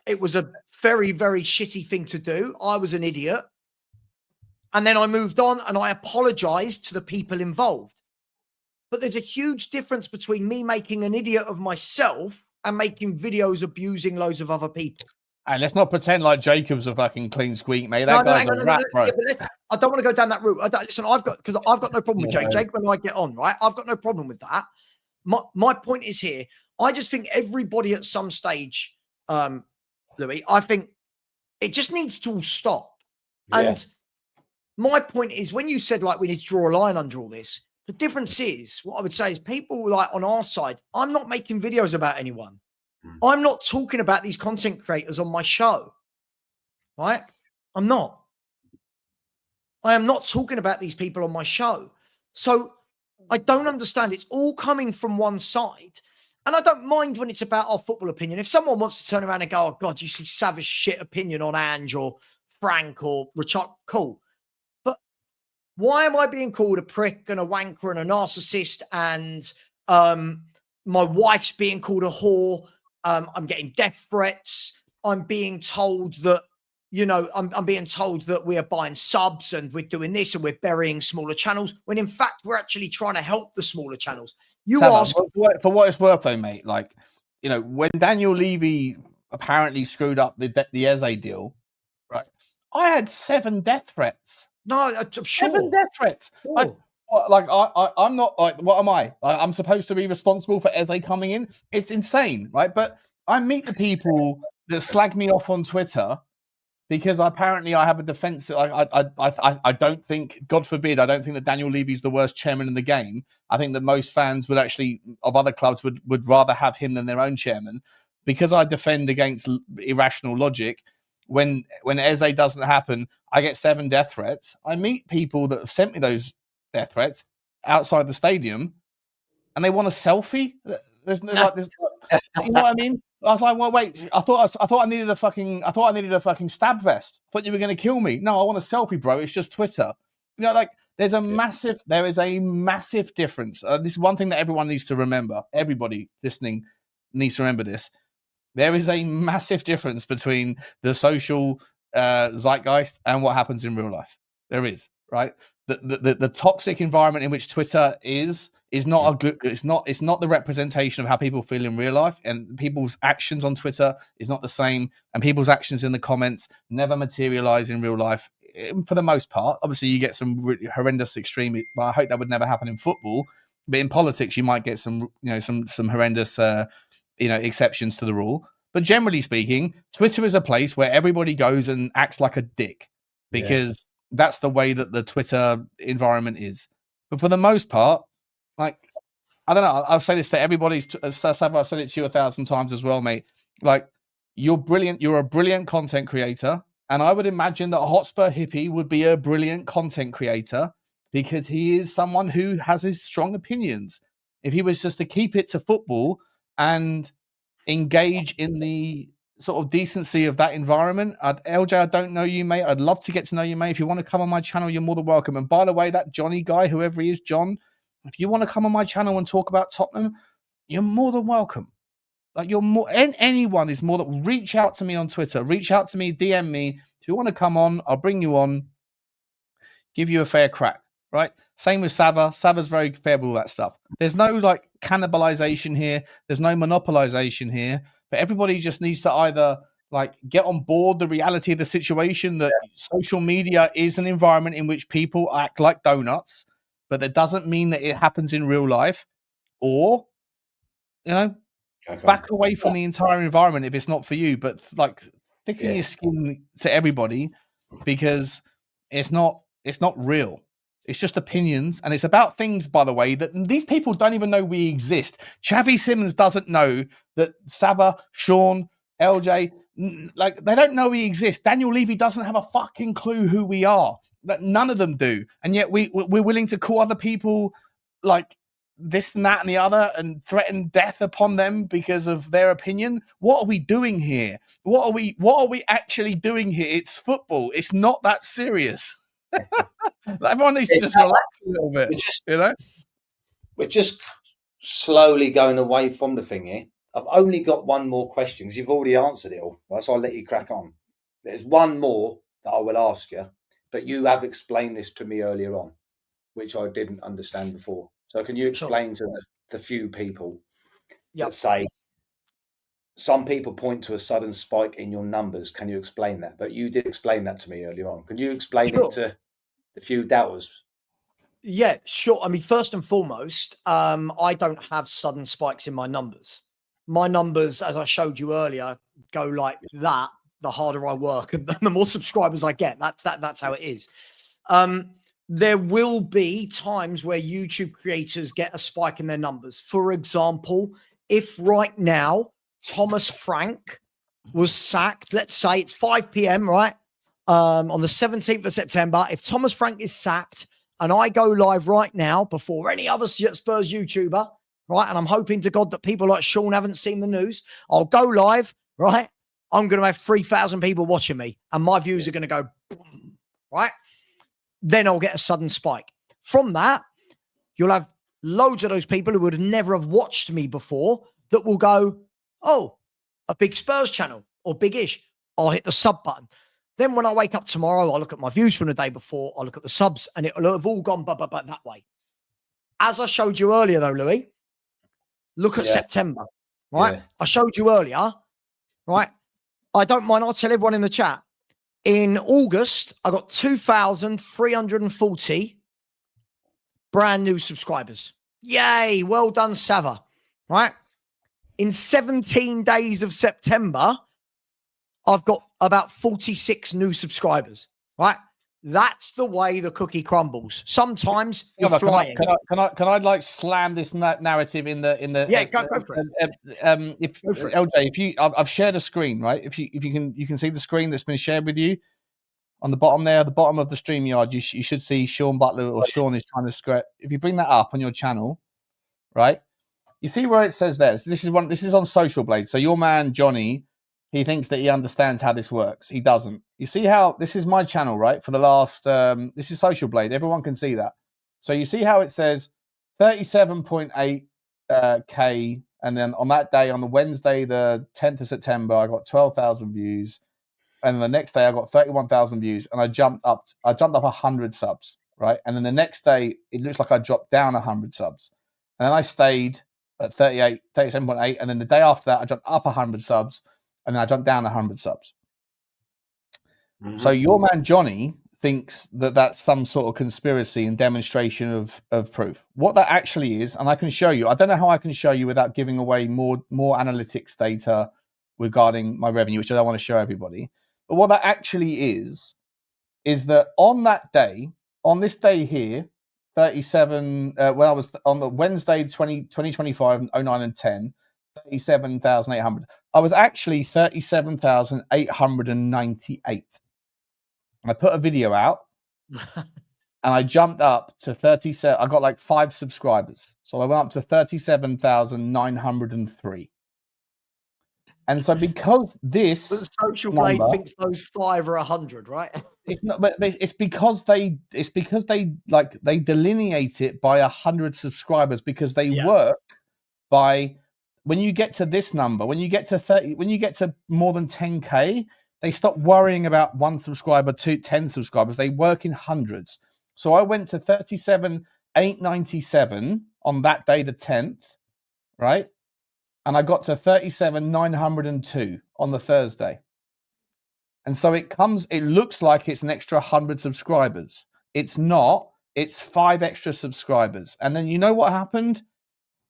It was a very, very shitty thing to do. I was an idiot. And then I moved on and I apologized to the people involved. But there's a huge difference between me making an idiot of myself and making videos abusing loads of other people. And let's not pretend like Jacob's a fucking clean squeak, mate. That guy's a rat, bro. Yeah, I don't want to go down that route. Listen, I've got no problem with Jake. Jake and I get on, right? I've got no problem with that. My point is here, I just think everybody at some stage, Louis, I think it just needs to all stop. Yeah. And my point is, when you said like we need to draw a line under all this, the difference is, what I would say is, people like on our side, I'm not making videos about anyone. I'm not talking about these content creators on my show, right? I'm not. I am not talking about these people on my show. So I don't understand. It's all coming from one side. And I don't mind when it's about our football opinion. If someone wants to turn around and go, oh, God, you see Savva's shit opinion on Ange or Frank or Richard, cool. But why am I being called a prick and a wanker and a narcissist and my wife's being called a whore. I'm getting death threats. I'm being told that, I'm being told that we are buying subs and we're doing this and we're burying smaller channels, when in fact we're actually trying to help the smaller channels. Savva, for what it's worth, though, mate, like, when Daniel Levy apparently screwed up the Eze deal, right? I had 7 death threats. No, I'm sure. 7 death threats. Sure. I'm not like, what am I? I'm supposed to be responsible for Eze coming in? It's insane, right? But I meet the people that slag me off on Twitter because apparently I have a defense. I don't think, God forbid, I don't think that Daniel Levy's the worst chairman in the game. I think that most fans would actually, of other clubs, would rather have him than their own chairman, because I defend against irrational logic. When Eze doesn't happen, I get 7 death threats. I meet people that have sent me those death threats outside the stadium, and they want a selfie. There's you know what I mean? I was like, well, wait. I thought I needed a fucking stab vest. I thought you were going to kill me. No, I want a selfie, bro. It's just Twitter. Like there is a massive difference. This is one thing that everyone needs to remember. Everybody listening needs to remember this. There is a massive difference between the social zeitgeist and what happens in real life. There is, right? The toxic environment in which Twitter is not a good. It's not the representation of how people feel in real life, and people's actions on Twitter is not the same, and people's actions in the comments never materialize in real life for the most part. Obviously, you get some really horrendous extreme, but I hope that would never happen in football. But in politics, you might get some horrendous exceptions to the rule. But generally speaking, Twitter is a place where everybody goes and acts like a dick, because that's the way that the Twitter environment is. But for the most part, like, I don't know, I'll say this to everybody. Savva, I've said it to you 1,000 times as well, mate. Like, you're brilliant. You're a brilliant content creator. And I would imagine that Hotspur Hippie would be a brilliant content creator, because he is someone who has his strong opinions. If he was just to keep it to football and engage in the sort of decency of that environment. LJ, I don't know you, mate. I'd love to get to know you, mate. If you want to come on my channel, you're more than welcome. And by the way, that Johnny guy, whoever he is, John, if you want to come on my channel and talk about Tottenham, you're more than welcome. Like, anyone is more than, reach out to me on Twitter, reach out to me, DM me. If you want to come on, I'll bring you on, give you a fair crack, right? Same with Savva. Savva's very fair with all that stuff. There's no like cannibalization here. There's no monopolization here. But everybody just needs to either like get on board the reality of the situation that social media is an environment in which people act like donuts, but that doesn't mean that it happens in real life, or back away from the entire environment if it's not for you. But like, thicken your skin to everybody, because it's not real. It's just opinions, and it's about things, by the way, that these people don't even know we exist. Xavi Simons doesn't know that Savva, Sean, LJ, like, they don't know we exist. Daniel Levy doesn't have a fucking clue who we are. That none of them do, and yet we're willing to call other people like this and that and the other, and threaten death upon them because of their opinion. What are we doing here? What are we actually doing here? It's football. It's not that serious. Everyone needs to just relax a little bit. We're just slowly going away from the thing here. I've only got one more question, because you've already answered it all. So I'll let you crack on. There's one more that I will ask you, but you have explained this to me earlier on, which I didn't understand before. So can you explain to the few people that say, some people point to a sudden spike in your numbers? Can you explain that? But you did explain that to me earlier on. Can you explain it to the few doubters? Yeah, sure. I mean, first and foremost, I don't have sudden spikes in my numbers. My numbers, as I showed you earlier, go like that. The harder I work and the more subscribers I get. That's how it is. There will be times where YouTube creators get a spike in their numbers. For example, if right now Thomas Frank was sacked, let's say it's 5 p.m., right? On the 17th of September, if Thomas Frank is sacked and I go live right now before any other Spurs YouTuber, right? And I'm hoping to God that people like Sean haven't seen the news. I'll go live, right? I'm going to have 3,000 people watching me and my views are going to go boom, right? Then I'll get a sudden spike. From that, you'll have loads of those people who would never have watched me before that will go, oh, a big Spurs channel or big-ish. I'll hit the sub button. Then when I wake up tomorrow, I'll look at my views from the day before, I'll look at the subs, and it'll have all gone that way. As I showed you earlier, though, Louis, look at September, right? Yeah. I showed you earlier, right? I don't mind. I'll tell everyone in the chat. In August, I got 2,340 brand new subscribers. Yay. Well done, Savva, right? In 17 days of September, I've got about 46 new subscribers, right? That's the way the cookie crumbles. Sometimes you're flying. Can I like slam this narrative in the yeah, go for it. LJ, I've shared a screen, right? If you can see the screen that's been shared with you on the bottom there, the bottom of the StreamYard, you should see Sean Butler or Sean is trying to script. If you bring that up on your channel, right? You see where it says there. So this is on Social Blade. So your man Johnny, he thinks that he understands how this works. He doesn't. You see how this is my channel, right? For the last, this is Social Blade. Everyone can see that. So you see how it says 37.8 K. And then on that day, on the Wednesday, the 10th of September, I got 12,000 views. And the next day I got 31,000 views and I jumped up 100 subs, right? And then the next day, it looks like I dropped down 100 subs. And then I stayed at 37.8. And then the day after that, I jumped up 100 subs. And then I jumped down 100 subs. Mm-hmm. So your man Johnny thinks that that's some sort of conspiracy and demonstration of proof. What that actually is, and I can show you. I don't know how I can show you without giving away more analytics data regarding my revenue, which I don't want to show everybody. But what that actually is that on that day, on this day here, 37, when I was on the Wednesday, 2025, 09 and 10, 37,800. I was actually 37,898. I put a video out and I jumped up to 37. I got like 5 subscribers. So I went up to 37,903. And so because this the Social Blade thinks those 5 are 100, right? It's not, but it's because they delineate it by 100 subscribers because they work by. When you get to this number, when you get to 30, when you get to more than 10K, they stop worrying about 1 subscriber to 10 subscribers. They work in hundreds. So I went to 37,897 on that day, the 10th, right? And I got to 37,902 on the Thursday. And so it looks like it's an extra 100 subscribers. It's not. It's 5 extra subscribers. And then you know what happened?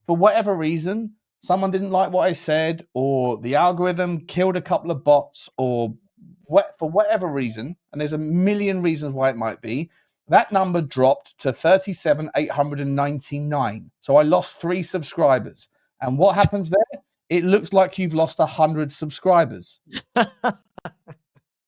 For whatever reason, someone didn't like what I said, or the algorithm killed a couple of bots, or for whatever reason, and there's a million reasons why it might be, that number dropped to 37,899. So I lost 3 subscribers. And what happens there? It looks like you've lost 100 subscribers.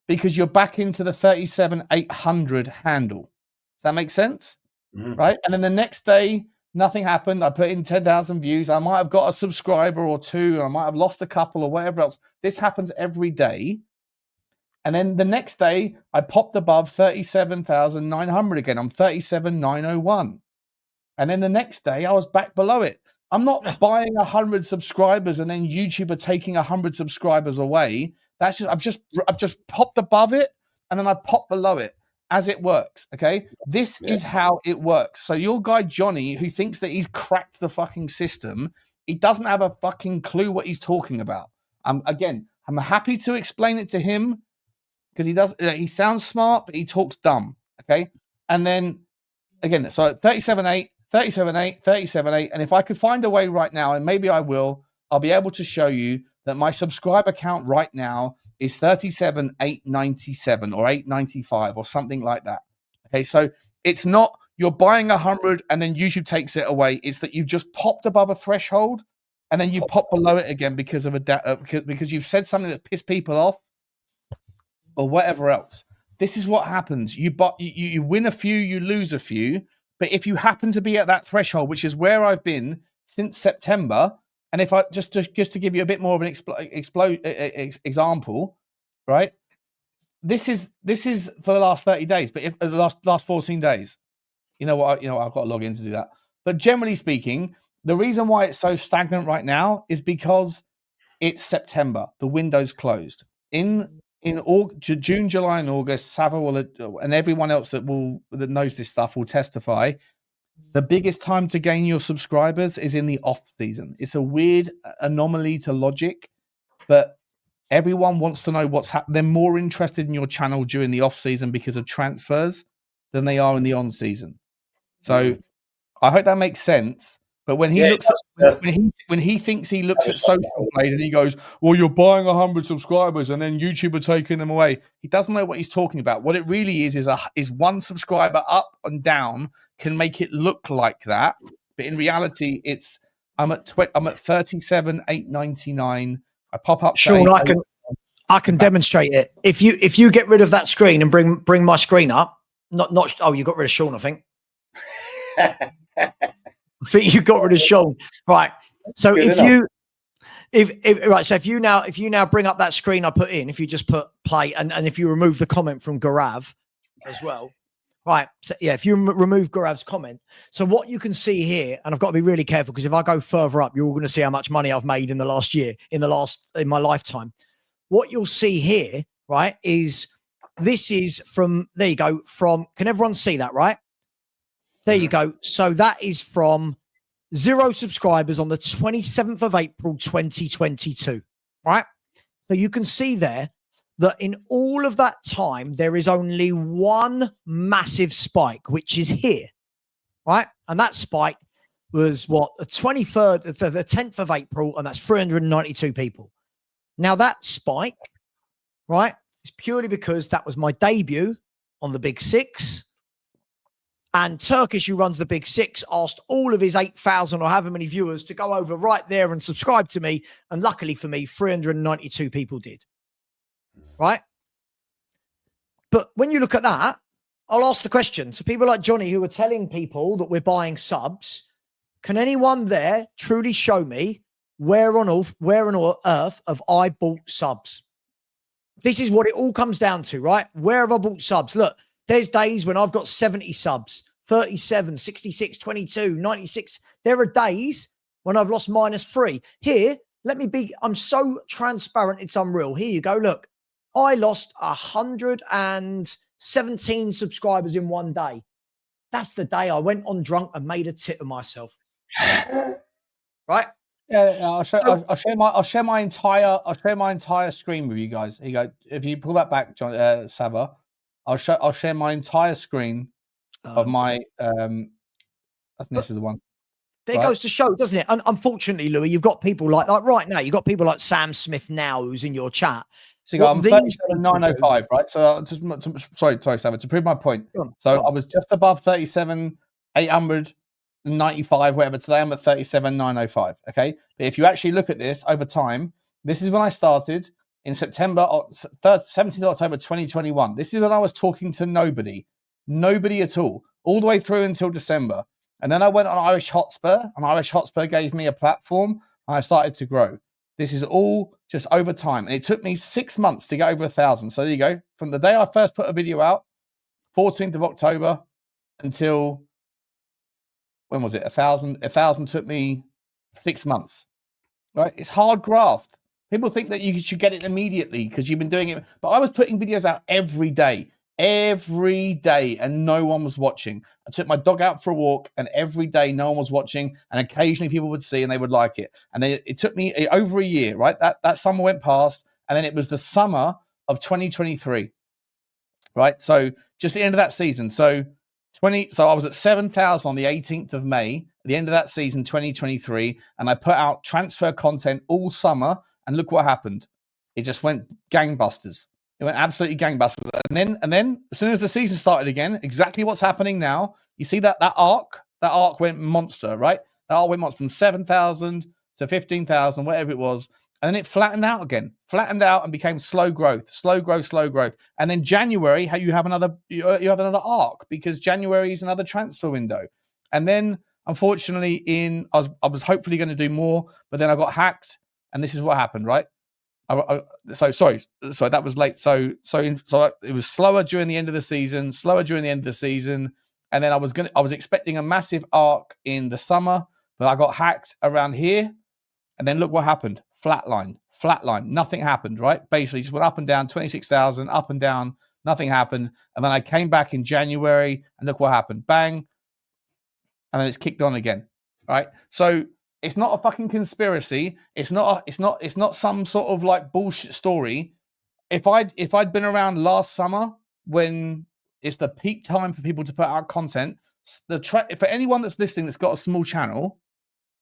Because you're back into the 37,800 handle. Does that make sense? Mm-hmm. Right? And then the next day, nothing happened. I put in 10,000 views. I might have got a subscriber or 2. I might have lost a couple or whatever else. This happens every day. And then the next day, I popped above 37,900 again. I'm 37,901. And then the next day, I was back below it. I'm not buying 100 subscribers and then YouTube are taking 100 subscribers away. That's just I've just popped above it and then I pop below it as it works. Okay, this is how it works. So your guy Johnny, who thinks that he's cracked the fucking system, he doesn't have a fucking clue what he's talking about. I'm happy to explain it to him because he sounds smart, but he talks dumb. Okay, and then again, so 37.8. 37.8, 37.8. And if I could find a way right now, and maybe I will, I'll be able to show you that my subscriber count right now is 37,897 or 895 or something like that. Okay, so it's not you're buying 100 and then YouTube takes it away. It's that you've just popped above a threshold and then you pop below it again because of because you've said something that pissed people off or whatever else. This is what happens. You win a few, you lose a few. But if you happen to be at that threshold, which is where I've been since September, and if I just to give you a bit more of an example, right? This is for the last 30 days, but if the last 14 days, you know what? I've got to log in to do that. But generally speaking, the reason why it's so stagnant right now is because it's September. The window's closed. In June, July, and August, Savva will, and everyone else that knows this stuff will testify. The biggest time to gain your subscribers is in the off season. It's a weird anomaly to logic, but everyone wants to know what's happening. They're more interested in your channel during the off season because of transfers than they are in the on season. So I hope that makes sense. But when he looks at when he thinks he looks at Social Blade and he goes, "Well, you're buying 100 subscribers and then YouTube are taking them away," he doesn't know what he's talking about. What it really is one subscriber up and down can make it look like that, but in reality, I'm at 37,899. I pop up. Sean, I can demonstrate it. If you get rid of that screen and bring my screen up, not oh, you got rid of Sean, I think. I think you got rid of Sean, right? So if you now bring up that screen I put in, if you just put play and if you remove the comment from Gaurav as well, right? So yeah, if you remove Gaurav's comment, so what you can see here, and I've got to be really careful because if I go further up, you're all going to see how much money I've made in the last year, in my lifetime. What you'll see here, right, is this is from there. You go from. Can everyone see that, right? There you go. So that is from 0 subscribers on the 27th of April, 2022, right? So you can see there that in all of that time, there is only one massive spike, which is here, right? And that spike was what, the 23rd, the 10th of April, and that's 392 people. Now that spike, right, is purely because that was my debut on the Big Six. And Turkish, who runs the Big Six, asked all of his 8,000 or however many viewers to go over right there and subscribe to me. And luckily for me, 392 people did. Right? But when you look at that, I'll ask the question. So people like Johnny, who are telling people that we're buying subs, can anyone there truly show me where on earth have I bought subs? This is what it all comes down to, right? Where have I bought subs? Look. There's days when I've got 70 subs, 37, 66, 22, 96. There are days when I've lost -3. Here, I'm so transparent, it's unreal. Here you go. Look, I lost 117 subscribers in one day. That's the day I went on drunk and made a tit of myself. Right? Yeah, I'll share my entire screen with you guys. Here you go. If you pull that back, John, Savva. I'll share my entire screen of my I think this is the one. There goes to show, doesn't it? Unfortunately, Louis, you've got people like right now, you've got people like Sam Smith now who's in your chat. So I'm 37,905, right? So sorry, Savva, to prove my point. I was just above 37,895, whatever. Today I'm at 37,905. Okay. But if you actually look at this over time, this is when I started. In September, 17th of October 2021. This is when I was talking to nobody at all the way through until December. And then I went on Irish Hotspur, and Irish Hotspur gave me a platform, and I started to grow. This is all just over time. And it took me 6 months to get over 1,000. So there you go. From the day I first put a video out, 14th of October, until, when was it? 1,000 took me 6 months, right? It's hard graft. People think that you should get it immediately because you've been doing it. But I was putting videos out every day, and no one was watching. I took my dog out for a walk, and every day no one was watching. And occasionally people would see and they would like it. And then it took me over a year, right? That summer went past, and then it was the summer of 2023, right? So just the end of that season. So I was at 7,000 on the 18th of May, at the end of that season, 2023, and I put out transfer content all summer. And look what happened. It just went gangbusters. It went absolutely gangbusters. And then as soon as the season started again, exactly what's happening now, you see that arc went monster, right? That arc went monster from 7,000 to 15,000, whatever it was. And then it flattened out and became slow growth. And then January, you have another arc because January is another transfer window. And then unfortunately I was hopefully going to do more, but then I got hacked. And this is what happened, right? Sorry, that was late. So it was slower during the end of the season, and then I was expecting a massive arc in the summer, but I got hacked around here, and then look what happened. Flatline, nothing happened, right? Basically just went up and down, 26,000, up and down, nothing happened. And then I came back in January, and look what happened. Bang. And then it's kicked on again, right? So it's not a fucking conspiracy. It's not some sort of like bullshit story. If I'd been around last summer when it's the peak time for people to put out content, for anyone that's listening that's got a small channel,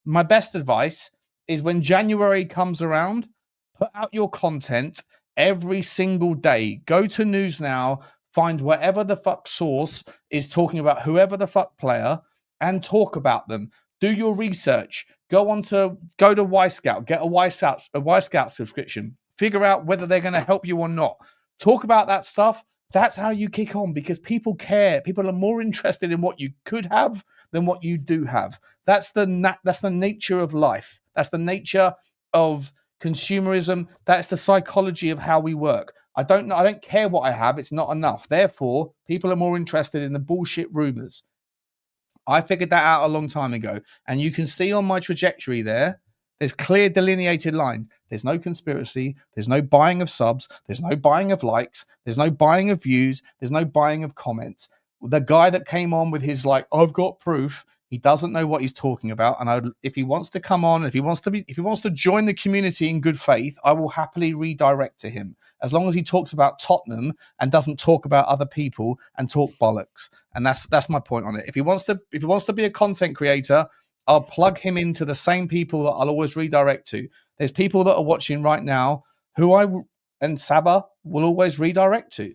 my best advice is when January comes around, put out your content every single day. Go to News Now, find whatever the fuck source is talking about whoever the fuck player, and talk about them. Do your research. Go to Y-Scout, get a Y-Scout subscription. Figure out whether they're going to help you or not. Talk about that stuff. That's how you kick on, because people care. People are more interested in what you could have than what you do have. That's the nature of life. That's the nature of consumerism. That's the psychology of how we work. I don't care what I have. It's not enough. Therefore, people are more interested in the bullshit rumors. I figured that out a long time ago. And you can see on my trajectory there's clear delineated lines. There's no conspiracy. There's no buying of subs. There's no buying of likes. There's no buying of views. There's no buying of comments. The guy that came on with his like, I've got proof, he doesn't know what he's talking about. And if he wants to come on, if he wants to join the community in good faith, I will happily redirect to him, as long as he talks about Tottenham and doesn't talk about other people and talk bollocks. And that's my point on it. If he wants to be a content creator, I'll plug him into the same people that I'll always redirect to. There's people that are watching right now who and Savva will always redirect to,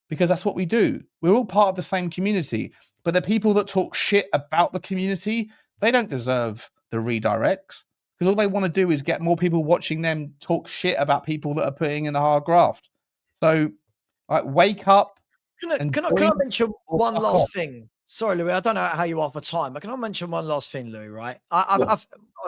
because that's what we do. We're all part of the same community. But the people that talk shit about the community, they don't deserve the redirects, because all they want to do is get more people watching them talk shit about people that are putting in the hard graft. So, like, wake up. Can I mention one last thing? Sorry, Louis, I don't know how you are for time, but can I mention one last thing, Louis, right? I'll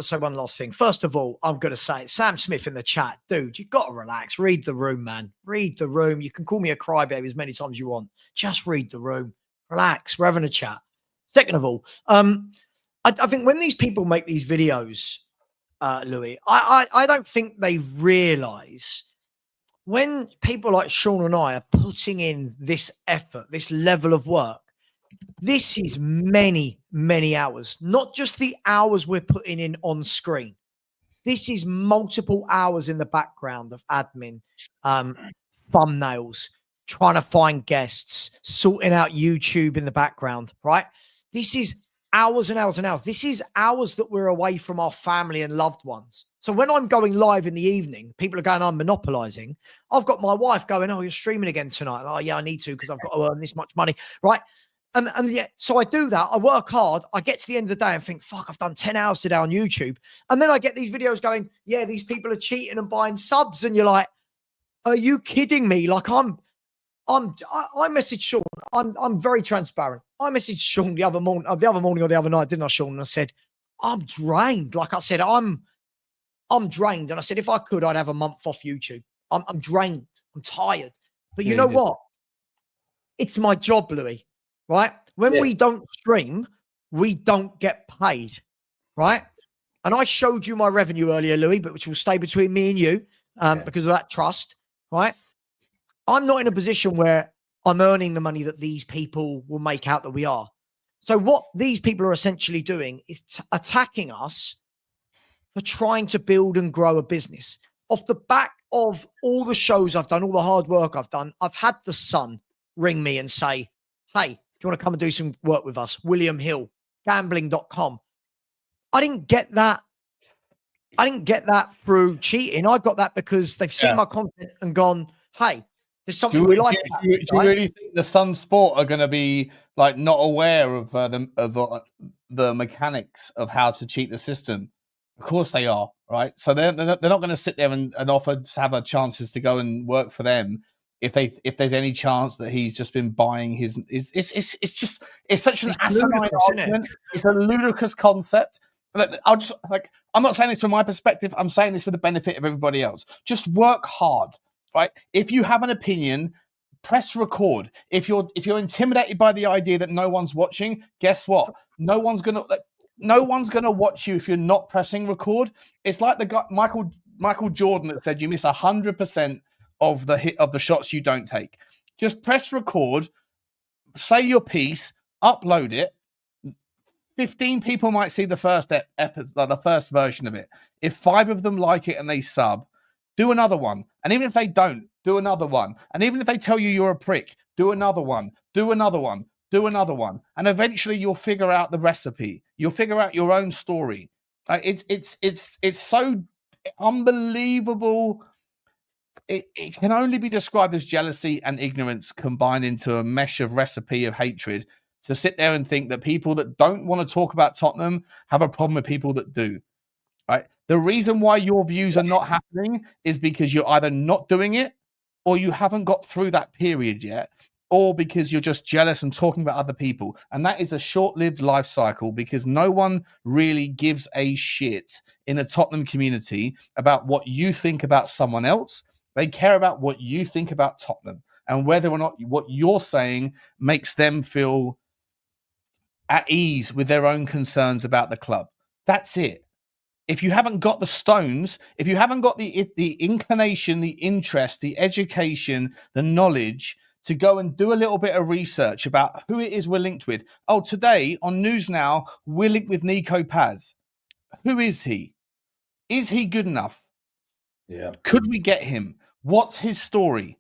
say one last thing. First of all, I'm going to say it. Sam Smith in the chat. Dude, you've got to relax. Read the room, man. Read the room. You can call me a crybaby as many times as you want. Just read the room. Relax. We're having a chat. Second of all, I think when these people make these videos, Louis, I don't think they realise when people like Sean and I are putting in this effort, this level of work, this is many, many hours, not just the hours we're putting in on screen. This is multiple hours in the background of admin, thumbnails, trying to find guests, sorting out YouTube in the background, right? This is hours and hours and hours. This is hours that we're away from our family and loved ones. So when I'm going live in the evening, people are going, I'm monopolizing. I've got my wife going, oh, you're streaming again tonight. Oh, yeah, I need to because I've got to earn this much money, right? And yeah, so I do that. I work hard. I get to the end of the day and think, fuck, I've done 10 hours today on YouTube. And then I get these videos going, yeah, these people are cheating and buying subs. And you're like, are you kidding me? Like I messaged Sean. I'm very transparent. I messaged Sean the other morning or the other night, didn't I, Sean? And I said, I'm drained. Like I said, I'm drained. And I said, if I could, I'd have a month off YouTube. I'm drained. I'm tired. But you know what? It's my job, Louis. Right? When we don't stream, we don't get paid. Right? And I showed you my revenue earlier, Louis, but which will stay between me and you because of that trust. Right? I'm not in a position where I'm earning the money that these people will make out that we are. So what these people are essentially doing is attacking us for trying to build and grow a business. Off the back of all the shows I've done, all the hard work I've done, I've had the Sun ring me and say, hey, do you want to come and do some work with us? William Hill, gambling.com. I didn't get that through cheating. I got that because they've seen my content and gone, hey, there's something we like. Do you really think the Sun Sport are going to be like not aware of the mechanics of how to cheat the system? Of course they are, right? So they're not going to sit there and offer Savva chances to go and work for them if there's any chance that he's just been buying his. It's such an asinine argument. It's a ludicrous concept. I'm not saying this from my perspective. I'm saying this for the benefit of everybody else. Just work hard, right? If you have an opinion, press record. If you're intimidated by the idea that no one's watching, guess what? No one's gonna watch you if you're not pressing record. It's like the guy Michael Jordan that said you miss 100% of the shots you don't take. Just press record, say your piece, upload it. 15 people might see the first episode, like the first version of it. If 5 of them like it and they sub, do another one. And even if they don't, do another one. And even if they tell you you're a prick, do another one. Do another one. Do another one. And eventually you'll figure out the recipe. You'll figure out your own story. It's so unbelievable. It can only be described as jealousy and ignorance combined into a mesh of recipe of hatred, to sit there and think that people that don't want to talk about Tottenham have a problem with people that do. Right? The reason why your views are not happening is because you're either not doing it, or you haven't got through that period yet, or because you're just jealous and talking about other people. And that is a short-lived life cycle, because no one really gives a shit in the Tottenham community about what you think about someone else. They care about what you think about Tottenham and whether or not what you're saying makes them feel at ease with their own concerns about the club. That's it. If you haven't got the stones, if you haven't got the inclination, the interest, the education, the knowledge to go and do a little bit of research about who it is we're linked with. Oh, today on News Now, we're linked with Nico Paz. Who is he? Is he good enough? Yeah. Could we get him? What's his story?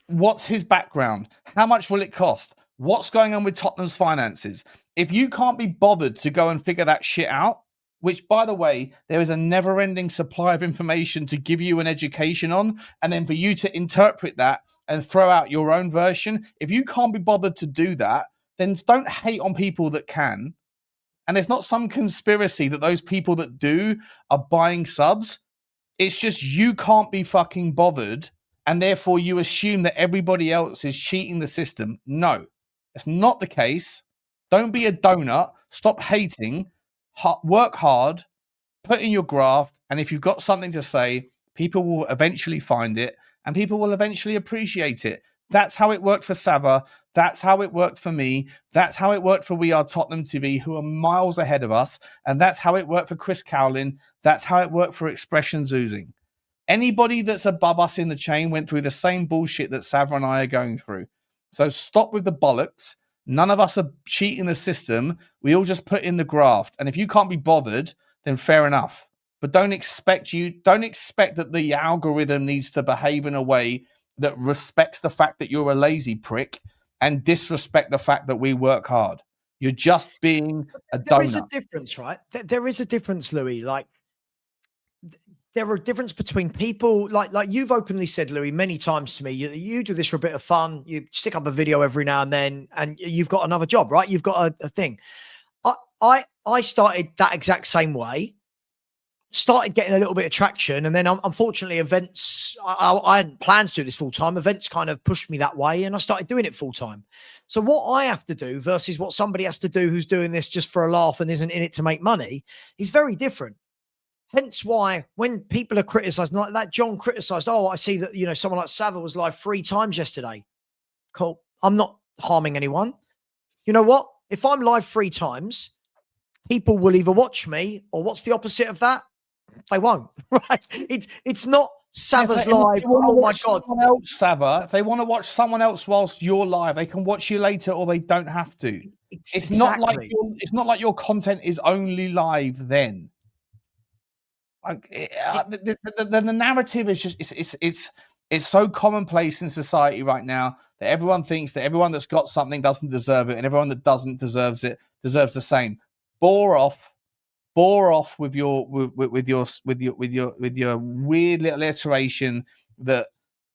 What's his background? How much will it cost? What's going on with Tottenham's finances? If you can't be bothered to go and figure that shit out, which, by the way, there is a never-ending supply of information to give you an education on, and then for you to interpret that and throw out your own version, if you can't be bothered to do that, then don't hate on people that can. And there's not some conspiracy that those people that do are buying subs. It's just you can't be fucking bothered, and therefore you assume that everybody else is cheating the system. No, that's not the case. Don't be a donut. Stop hating. Work hard. Put in your graft. And if you've got something to say, people will eventually find it, and people will eventually appreciate it. That's how it worked for Savva. That's how it worked for me. That's how it worked for We Are Tottenham TV, who are miles ahead of us. And that's how it worked for Chris Cowlin. That's how it worked for Expressions Oozing. Anybody that's above us in the chain went through the same bullshit that Savva and I are going through. So stop with the bollocks. None of us are cheating the system. We all just put in the graft. And if you can't be bothered, then fair enough. But don't expect that the algorithm needs to behave in a way that respects the fact that you're a lazy prick and disrespect the fact that we work hard. You're just being a donut. There is a difference, right? There is a difference, Louis. Like, there are a difference between people like you've openly said, Louis, many times to me, you do this for a bit of fun. You stick up a video every now and then, and you've got another job, right? You've got a thing. I started that exact same way, started getting a little bit of traction. And then unfortunately events, I hadn't planned to do this full time. Events kind of pushed me that way, and I started doing it full time. So what I have to do versus what somebody has to do who's doing this just for a laugh and isn't in it to make money is very different. Hence why when people are criticized, like that John criticized, oh, I see that, someone like Savva was live 3 times yesterday. Cool. I'm not harming anyone. You know what? If I'm live 3 times, people will either watch me, or what's the opposite of that? They won't, right? It's not Savva's live. Oh my God. Else, Savva, if they want to watch someone else whilst you're live, they can watch you later, or they don't have to. It's exactly. not like your content is only live then. Like the narrative is just it's so commonplace in society right now that everyone thinks that everyone that's got something doesn't deserve it, and everyone that doesn't deserves the same. Bore off with your weird little iteration that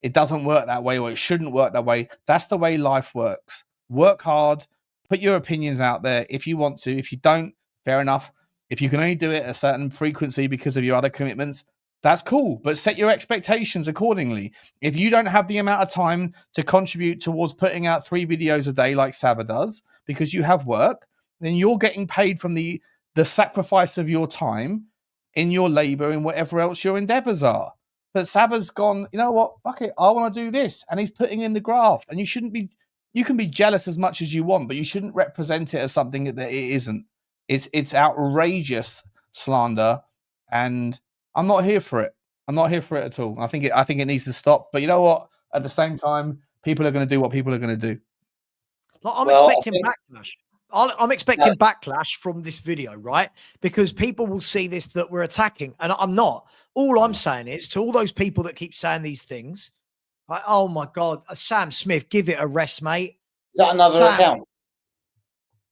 it doesn't work that way, or it shouldn't work that way. That's the way life works. Work hard, put your opinions out there if you want to. If you don't, fair enough. If you can only do it at a certain frequency because of your other commitments, that's cool, but set your expectations accordingly. If you don't have the amount of time to contribute towards putting out 3 videos a day like Savva does because you have work, then you're getting paid from the sacrifice of your time in your labor and whatever else your endeavors are. But Savva's gone, you know what? Fuck it, I want to do this, and he's putting in the graft. And you shouldn't be. You can be jealous as much as you want, but you shouldn't represent it as something that it isn't. It's outrageous slander, and I'm not here for it. I'm not here for it at all. I think it needs to stop. But you know what? At the same time, people are going to do what people are going to do. Like, I'm expecting backlash. I'm expecting backlash from this video, right? Because people will see this that we're attacking, and I'm not. All I'm saying is to all those people that keep saying these things, like, oh my God, Sam Smith, give it a rest, mate. Is that another account?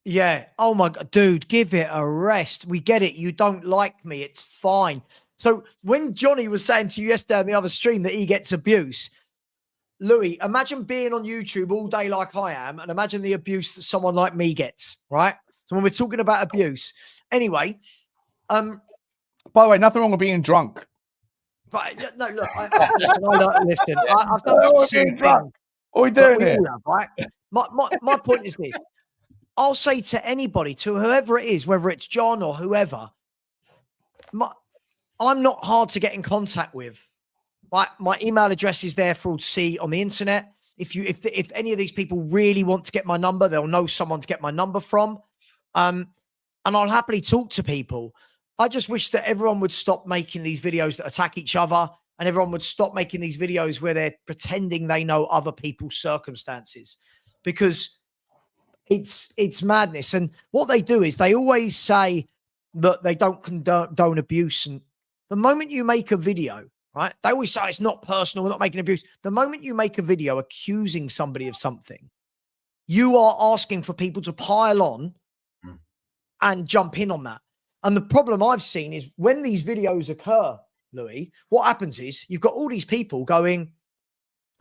Yeah. Oh my God, dude, give it a rest. We get it. You don't like me. It's fine. So when Johnny was saying to you yesterday on the other stream that he gets abuse, Louis, imagine being on YouTube all day like I am, and imagine the abuse that someone like me gets, right? So when we're talking about abuse, anyway. By the way, nothing wrong with being drunk. But no, look, listen, I've done some silly things. What are we doing here? All have, right? My point is this. I'll say to anybody, to whoever it is, whether it's John or whoever, I'm not hard to get in contact with. My email address is there for all to see on the internet. If any of these people really want to get my number, they'll know someone to get my number from. And I'll happily talk to people. I just wish that everyone would stop making these videos that attack each other, and everyone would stop making these videos where they're pretending they know other people's circumstances, because it's madness. And what they do is they always say that they don't condone abuse. And the moment you make a video, right, they always say it's not personal, we're not making abuse. The moment you make a video accusing somebody of something, you are asking for people to pile on and jump in on that. And the problem I've seen is when these videos occur, Louis, what happens is you've got all these people going,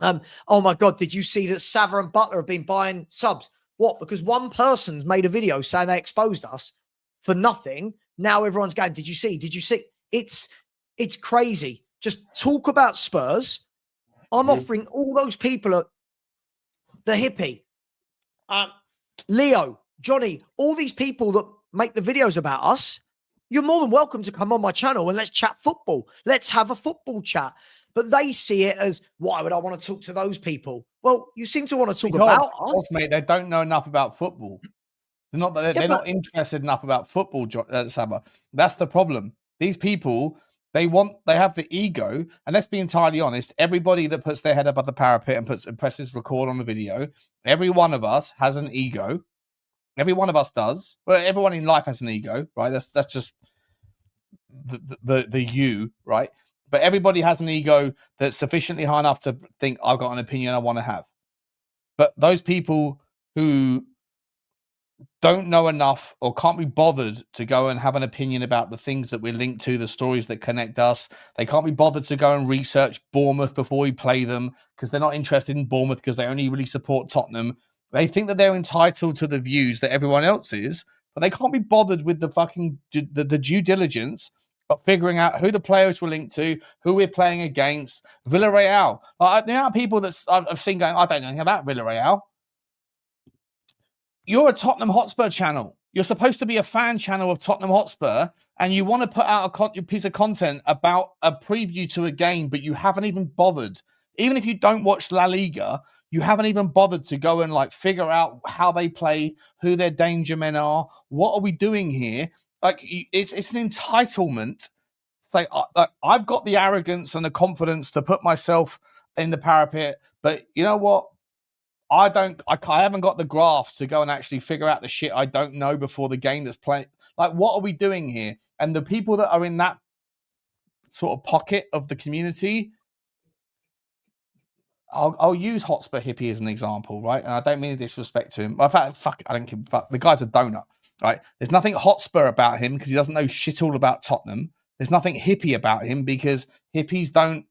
oh my God, did you see that Savva and Butler have been buying subs? What? Because one person's made a video saying they exposed us for nothing. Now everyone's going, did you see? Did you see? It's crazy. Just talk about Spurs. I'm offering all those people the hippie, Leo, Johnny, all these people that make the videos about us. You're more than welcome to come on my channel and let's chat football. Let's have a football chat. But they see it as, why would I want to talk to those people? Well, you seem to want to talk about us. Mate, they don't know enough about football. They're not interested enough about football, Savva. That's the problem. These people, they have the ego. And let's be entirely honest, everybody that puts their head above the parapet and presses record on the video, every one of us has an ego. Every one of us does. Well, everyone in life has an ego, right? That's just the you, right? But everybody has an ego that's sufficiently high enough to think, I've got an opinion I want to have. But those people who don't know enough or can't be bothered to go and have an opinion about the things that we're linked to, the stories that connect us, they can't be bothered to go and research Bournemouth before we play them because they're not interested in Bournemouth because they only really support Tottenham. They think that they're entitled to the views that everyone else is, but they can't be bothered with the fucking the due diligence of figuring out who the players were linked to, who we're playing against. Villarreal. There are people that I've seen going, I don't know anything about Villarreal. You're a Tottenham Hotspur channel. You're supposed to be a fan channel of Tottenham Hotspur, and you want to put out a piece of content about a preview to a game, but you haven't even bothered. Even if you don't watch La Liga, you haven't even bothered to go and figure out how they play, who their danger men are. What are we doing here? It's an entitlement. It's like I've got the arrogance and the confidence to put myself in the parapet, but you know what? I haven't got the graft to go and actually figure out the shit I don't know before the game that's playing. What are we doing here? And the people that are in that sort of pocket of the community, I'll use Hotspur Hippie as an example, right? And I don't mean disrespect to him. In fact, fuck, I don't give a fuck. The guy's a donut, right? There's nothing Hotspur about him because he doesn't know shit all about Tottenham. There's nothing hippie about him because hippies don't,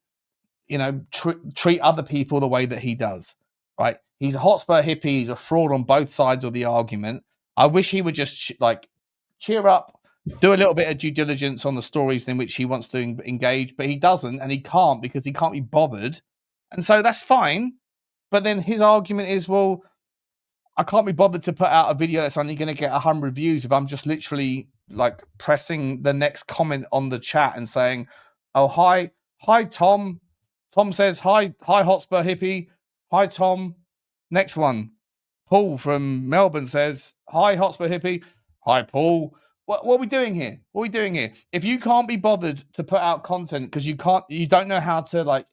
treat other people the way that he does, right? He's a Hotspur hippie. He's a fraud on both sides of the argument. I wish he would just cheer up, do a little bit of due diligence on the stories in which he wants to engage, but he doesn't, and he can't because he can't be bothered. And so that's fine. But then his argument is, well, I can't be bothered to put out a video that's only going to get 100 views if I'm just literally pressing the next comment on the chat and saying, oh, hi, Hi, Tom. Tom says, hi, Hotspur hippie. Hi, Tom. Next one. Paul from Melbourne says, hi, Hotspur hippie. Hi, Paul. What are we doing here? What are we doing here? If you can't be bothered to put out content because you don't know how to like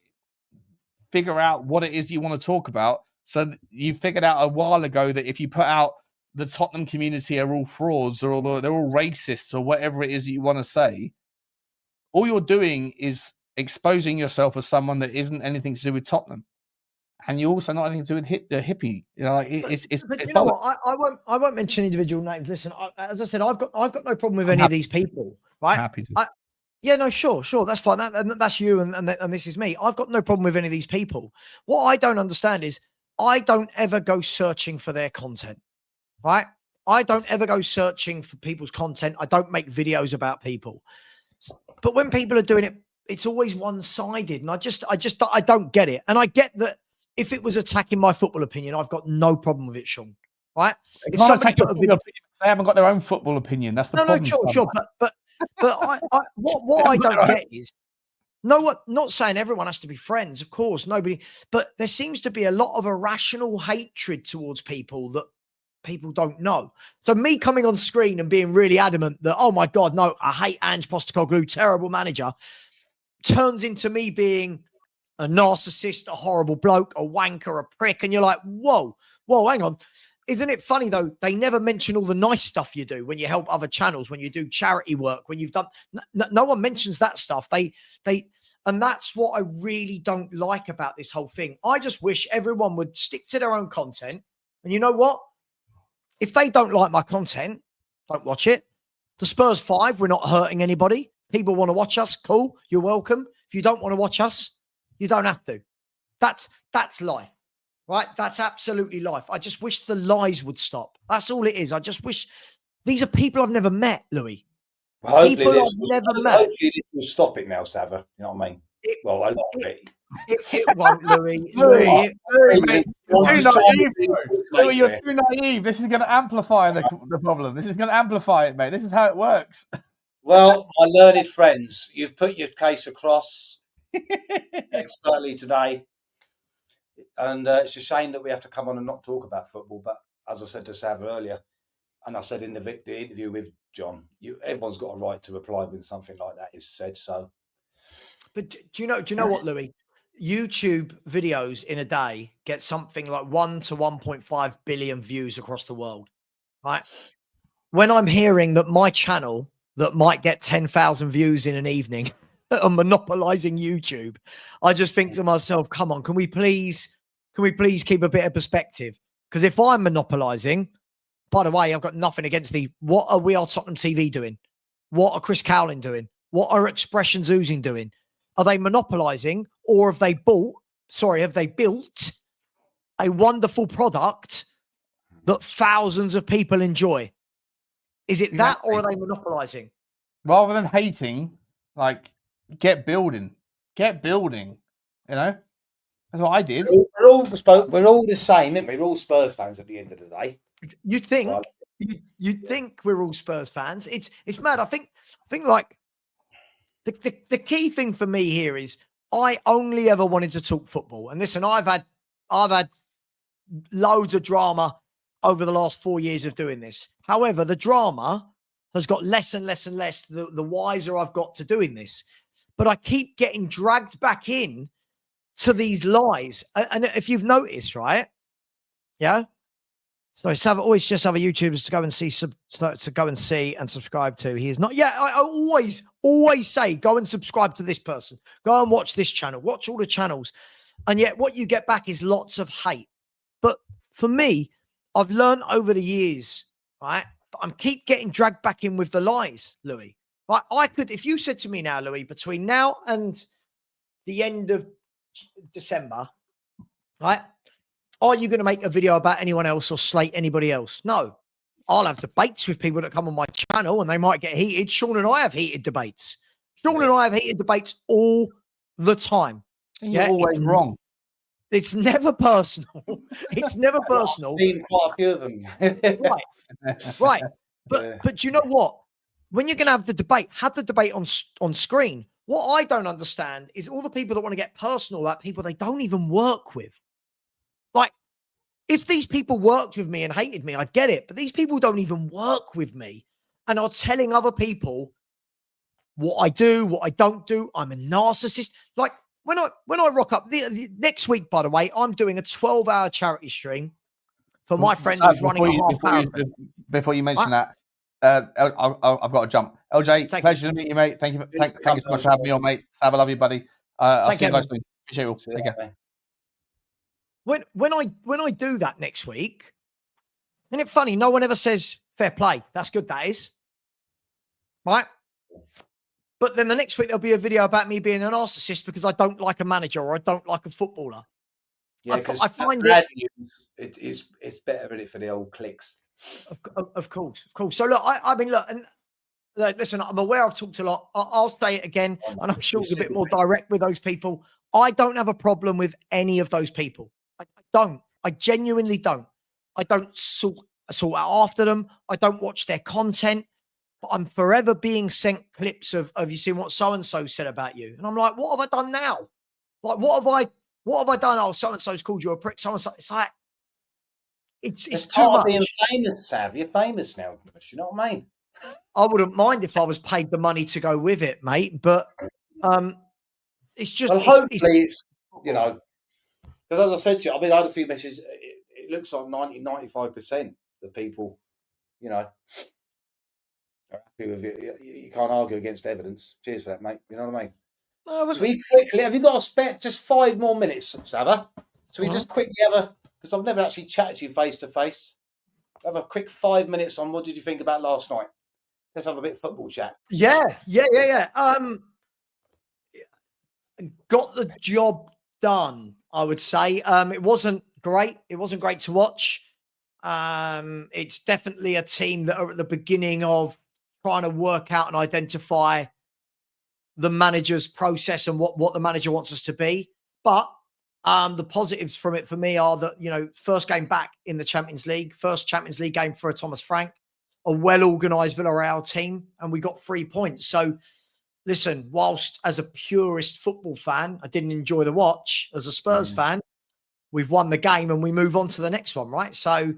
figure out what it is you want to talk about. So you figured out a while ago that if you put out the Tottenham community are all frauds or they're all racists or whatever it is you want to say, all you're doing is exposing yourself as someone that isn't anything to do with Tottenham. And you also not anything to do with the hippie, you know. But you know what? I won't mention individual names. Listen, as I said, I've got no problem with any of these people, right? Happy to. Yeah, no, sure, that's fine. That's you, and this is me. I've got no problem with any of these people. What I don't understand is I don't ever go searching for their content, right? I don't ever go searching for people's content. I don't make videos about people. But when people are doing it, it's always one-sided, and I don't get it. And I get that if it was attacking my football opinion, I've got no problem with it, Sean. Right? If somebody put opinion, they haven't got their own football opinion. That's the problem. No, sure. But what I don't get is not saying everyone has to be friends, of course, nobody, but there seems to be a lot of irrational hatred towards people that people don't know. So me coming on screen and being really adamant that, oh my God, no, I hate Ange Postecoglou, terrible manager, turns into me being a narcissist, a horrible bloke, a wanker, a prick. And you're like, whoa, hang on. Isn't it funny though? They never mention all the nice stuff you do when you help other channels, when you do charity work, when you've done, no one mentions that stuff. And that's what I really don't like about this whole thing. I just wish everyone would stick to their own content. And you know what? If they don't like my content, don't watch it. The Spurs Five, we're not hurting anybody. People want to watch us. Cool. You're welcome. If you don't want to watch us, you don't have to. That's life, right? That's absolutely life. I just wish the lies would stop. That's all it is. I just wish these are people I've never met, Louis. Well, people I've never met. Hopefully this will stop it now, Savva. You know what I mean? A lot of it. It won't, Louis. Louis, you're too naive. This is going to amplify the problem. This is going to amplify it, mate. This is how it works. Well, my learned friends, you've put your case across expertly today. And it's a shame that we have to come on and not talk about football. But as I said to Savva earlier, and I said in the interview with John, everyone's got a right to reply when something like that is said. So, but do you know what, Louis? YouTube videos in a day get something like 1 to 1.5 billion views across the world, right? When I'm hearing that my channel that might get 10,000 views in an evening are monopolizing YouTube, I just think to myself, come on, can we please keep a bit of perspective? Because if I'm monopolizing, by the way, I've got nothing against what are We Are Tottenham TV doing? What are Chris Cowling doing? What are Expressions Oozing doing? Are they monopolizing, or have they built a wonderful product that thousands of people enjoy? Is it that, or are they monopolizing? Rather than hating, like, get building. You know, that's what I did. We're all the same, aren't we? We're all Spurs fans at the end of the day. You think? Well, you think we're all Spurs fans? It's mad. I think like the key thing for me here is I only ever wanted to talk football. And listen, I've had loads of drama over the last 4 years of doing this. However, the drama has got less and less and less the wiser I've got to doing this. But I keep getting dragged back in to these lies. And if you've noticed, right? Yeah. So always just other YouTubers to go and see and subscribe to. He is not. Yeah, I always say, go and subscribe to this person. Go and watch this channel. Watch all the channels. And yet what you get back is lots of hate. But for me, I've learned over the years, right? But I keep getting dragged back in with the lies, Louis. Right? I could, if you said to me now, Louis, between now and the end of December, right? Are you going to make a video about anyone else or slate anybody else? No. I'll have debates with people that come on my channel and they might get heated. Sean and I have heated debates. Sean and I have heated debates all the time. You're always wrong. It's never personal. It's never personal. I've seen quite a few of them. Right. But you know what? When you're going to have the debate on screen. What I don't understand is all the people that want to get personal about people they don't even work with. Like, if these people worked with me and hated me, I'd get it. But these people don't even work with me and are telling other people what I do, what I don't do. I'm a narcissist. Like, when I rock up the next week, by the way, I'm doing a 12-hour charity stream for my friend Sam, who's running a half marathon. Before you mention Right. that, I've got to jump. LJ, Thank pleasure to meet you, mate. Thank you so much for having me on, mate. Savva, love you, buddy. I'll Take see you care, guys soon. Appreciate it all. Take care. Man. When I do that next week, isn't it funny? No one ever says fair play. That's good. That is right. But then the next week there'll be a video about me being a narcissist because I don't like a manager or I don't like a footballer. Yeah, I find it's better in it for the old clicks. Of course. So look, I mean, look, and like, listen, I'm aware I've talked a lot. I'll say it again, and I'm sure it's a bit more direct with those people. I don't have a problem with any of those people. I don't. I genuinely don't. I don't sort out after them. I don't watch their content. But I'm forever being sent clips of you seen what so and so said about you, and I'm like, what have I done now? Like, what have I done? Oh, so and so's called you a prick. So and so. It's like it's too much. Being famous, Sav. You're famous now. You know what I mean? I wouldn't mind if I was paid the money to go with it, mate. But it's just. Well, hopefully it's you know, because as I said to you, I mean, I had a few messages. It looks like 95% of people, you know, are happy with it. You can't argue against evidence. Cheers for that, mate. You know what I mean? So we quickly, have you got to spare just 5 more minutes, Savva? So we just quickly have because I've never actually chatted to you face to face. Have a quick 5 minutes on what did you think about last night? Let's have a bit of football chat. Yeah. Got the job done, I would say. It wasn't great. It wasn't great to watch. It's definitely a team that are at the beginning of trying to work out and identify the manager's process and what the manager wants us to be. But the positives from it for me are that, you know, first game back in the Champions League, first Champions League game for Thomas Frank, a well-organised Villarreal team, and we got 3 points. So, listen, whilst as a purist football fan, I didn't enjoy the watch, as a Spurs fan, we've won the game and we move on to the next one, right? So,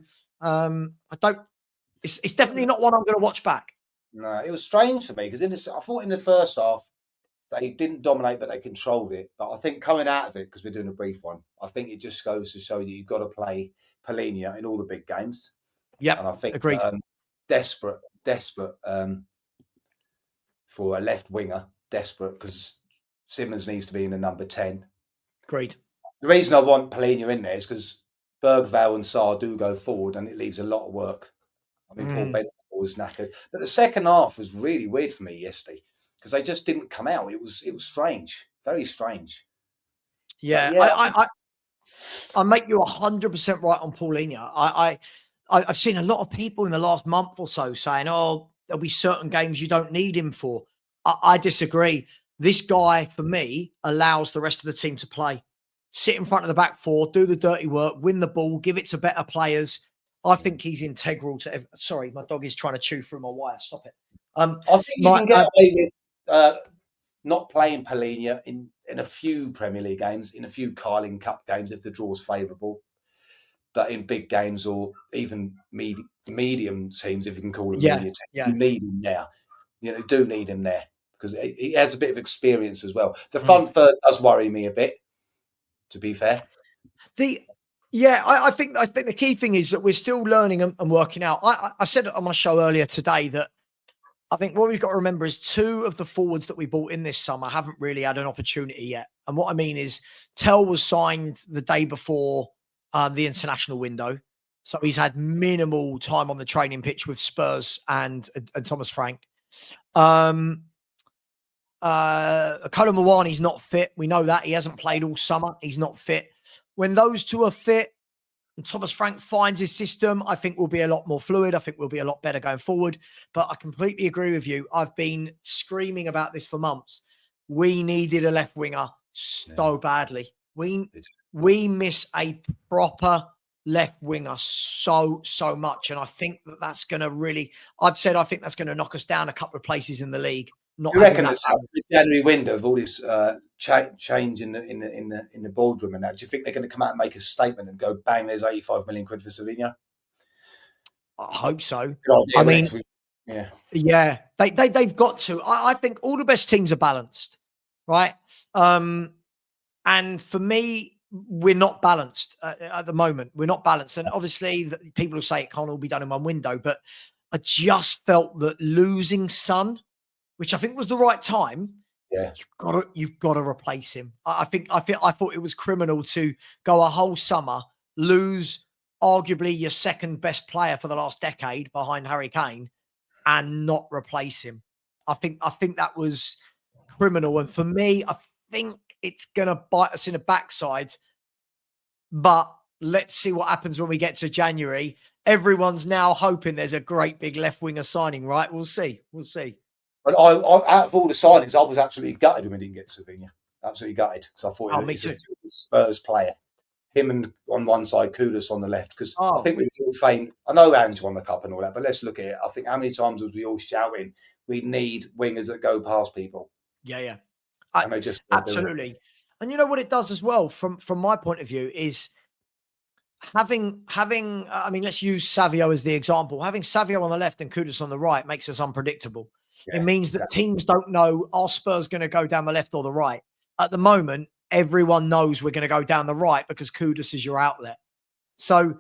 it's definitely not one I'm going to watch back. No, it was strange for me because I thought in the first half, they didn't dominate, but they controlled it. But I think coming out of it, because we're doing a brief one, I think it just goes to show that you've got to play Polina in all the big games. Yeah, and I think agreed. Desperate for a left winger. Desperate because Simmons needs to be in the number 10. Agreed. The reason I want Polina in there is because Bergvall and Sarr do go forward, and it leaves a lot of work. I mean, Paul Bennett was knackered, but the second half was really weird for me yesterday. Because they just didn't come out. It was strange, very strange. Yeah. I make you 100% right on Paulinho. I've seen a lot of people in the last month or so saying, "Oh, there'll be certain games you don't need him for." I disagree. This guy, for me, allows the rest of the team to play, sit in front of the back four, do the dirty work, win the ball, give it to better players. I think he's integral to. Sorry, my dog is trying to chew through my wire. Stop it. I think you can get away with not playing Polina in a few Premier League games, in a few Carling Cup games if the draw's favourable. But in big games or even medium teams, if you can call them medium teams, you need him there. You do need him there because he has a bit of experience as well. The front third does worry me a bit, to be fair. I think the key thing is that we're still learning and working out. I said it on my show earlier today that I think what we've got to remember is 2 of the forwards that we bought in this summer haven't really had an opportunity yet. And what I mean is Tell was signed the day before the international window. So he's had minimal time on the training pitch with Spurs and Thomas Frank. Kolo Muwani's not fit. We know that. He hasn't played all summer. He's not fit. When those 2 are fit and Thomas Frank finds his system, I think we'll be a lot more fluid. I think we'll be a lot better going forward. But I completely agree with you. I've been screaming about this for months. We needed a left winger so badly. We miss a proper left winger so much. And I think that's going to really, I think that's going to knock us down a couple of places in the league. not You having reckon that that balance. the January window of all this change in the boardroom and that? Do you think they're going to come out and make a statement and go, bang, there's 85 million quid for Savva? I hope so. Good idea, I wouldn't mean, it? Yeah. yeah, they've got to. I think all the best teams are balanced, right? And for me, we're not balanced at the moment. We're not balanced, and obviously, people will say it can't all be done in one window. But I just felt that losing Son, which I think was the right time, Yeah. you've got to replace him. I thought it was criminal to go a whole summer, lose arguably your second best player for the last decade behind Harry Kane, and not replace him. I think that was criminal. And for me, I think it's gonna bite us in the backside. But let's see what happens when we get to January. Everyone's now hoping there's a great big left winger signing, right? We'll see. We'll see. But I out of all the signings, I was absolutely gutted when we didn't get Savva. Absolutely gutted because I thought Oh, it me was too. a Spurs player. Him and on one side, Kudus on the left. Because I Oh, think we all faint. I know Aaron's won the cup and all that, but let's look at it. I think how many times was we all shouting, we need wingers that go past people, yeah. and they just weren't doing it. Absolutely. And you know what it does as well, from my point of view, is having I mean, let's use Savio as the example. Having Savio on the left and Kudus on the right makes us unpredictable. It Yeah, means that exactly. teams don't know, are Spurs going to go down the left or the right? At the moment, everyone knows we're going to go down the right because Kudus is your outlet. So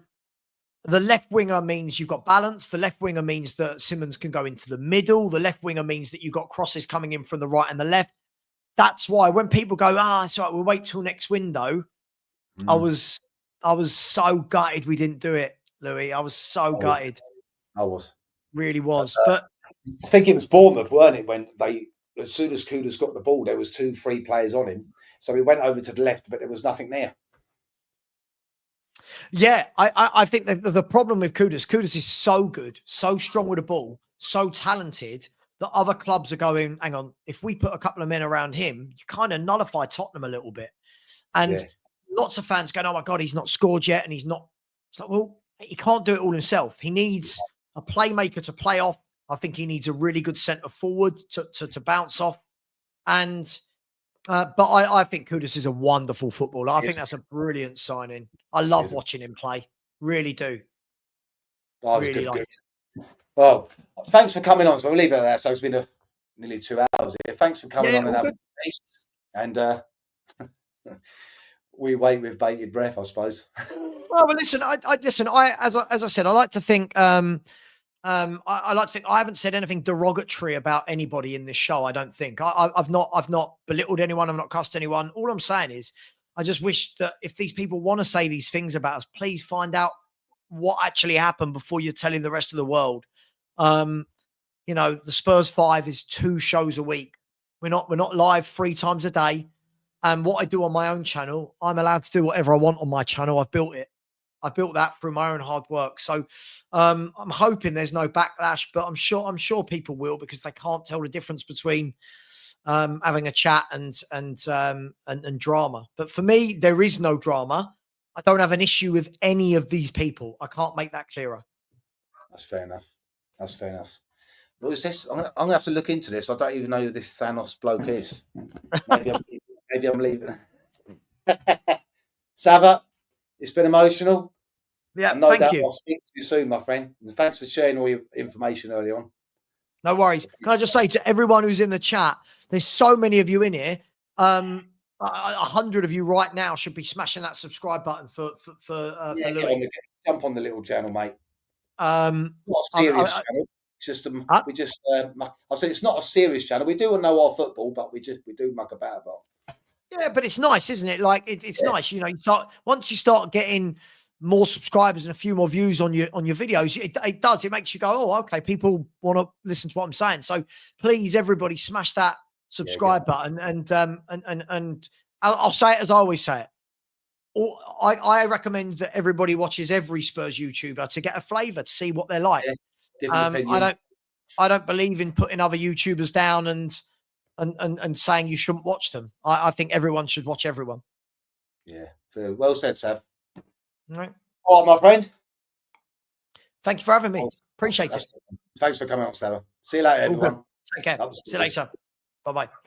the left winger means you've got balance. The left winger means that Simmons can go into the middle. The left winger means that you've got crosses coming in from the right and the left. That's why when people go, it's all right, we'll wait till next window. I was so gutted we didn't do it, Louis. I was so gutted. I was. Really was. But I think it was Bournemouth, weren't it, when they, as soon as Kudus got the ball, there was 2-3 players on him. So he went over to the left, but there was nothing there. yeah, I think the problem with Kudus is so good, so strong with the ball, so talented that other clubs are going, hang on, if we put a couple of men around him, you kind of nullify Tottenham a little bit. And lots of fans going, oh my God, he's not scored yet. And he's not. It's like, well, he can't do it all himself. He needs a playmaker to play off. I think he needs a really good centre forward to bounce off. And, but I think Kudus is a wonderful footballer. I think that's a brilliant signing. I love watching him play. Really do. Oh, really good. Well, thanks for coming on. So we'll leave it at that. So it's been nearly 2 hours here. Thanks for coming on and having space. And we wait with bated breath, I suppose. Well, listen. As I said, I like to think. I like to think I haven't said anything derogatory about anybody in this show. I don't think I've not belittled anyone. I've not cussed anyone. All I'm saying is, I just wish that if these people want to say these things about us, please find out what actually happened before you're telling the rest of the world. You know, the Spurs Five is 2 shows a week. We're not live 3 times a day. And what I do on my own channel, I'm allowed to do whatever I want on my channel. I've built it. I built that through my own hard work. So I'm hoping there's no backlash, but I'm sure people will, because they can't tell the difference between having a chat and drama. But for me, there is no drama. I don't have an issue with any of these people. I can't make that clearer. That's fair enough. What is this? I'm gonna have to look into this. I don't even know who this Thanos bloke is. Maybe I'm leaving. Savva, it's been emotional. Yeah, no thank doubt you. I'll speak to you soon, my friend. And thanks for sharing all your information early on. No worries. Can I just say to everyone who's in the chat, there's so many of you in here. 100 of you right now should be smashing that subscribe button for Louis. Jump on the little channel, mate. Not a serious channel. It's just I said it's not a serious channel. We do know our football, but we do muck about. Yeah, but it's nice, isn't it? Like it's nice, you know. Once you start getting more subscribers and a few more views on your videos, it makes you go, oh, okay, people want to listen to what I'm saying. So please, everybody, smash that subscribe button, and I'll say it as I always say it. I recommend that everybody watches every Spurs YouTuber to get a flavour, to see what they're like. I don't believe in putting other YouTubers down and saying you shouldn't watch them. I think everyone should watch everyone. Yeah, well said, Sav. Right. All right, my friend. Thank you for having me. Appreciate it. Thanks for coming on, Sav. See you later, everyone. Take care. See you later. Bye-bye.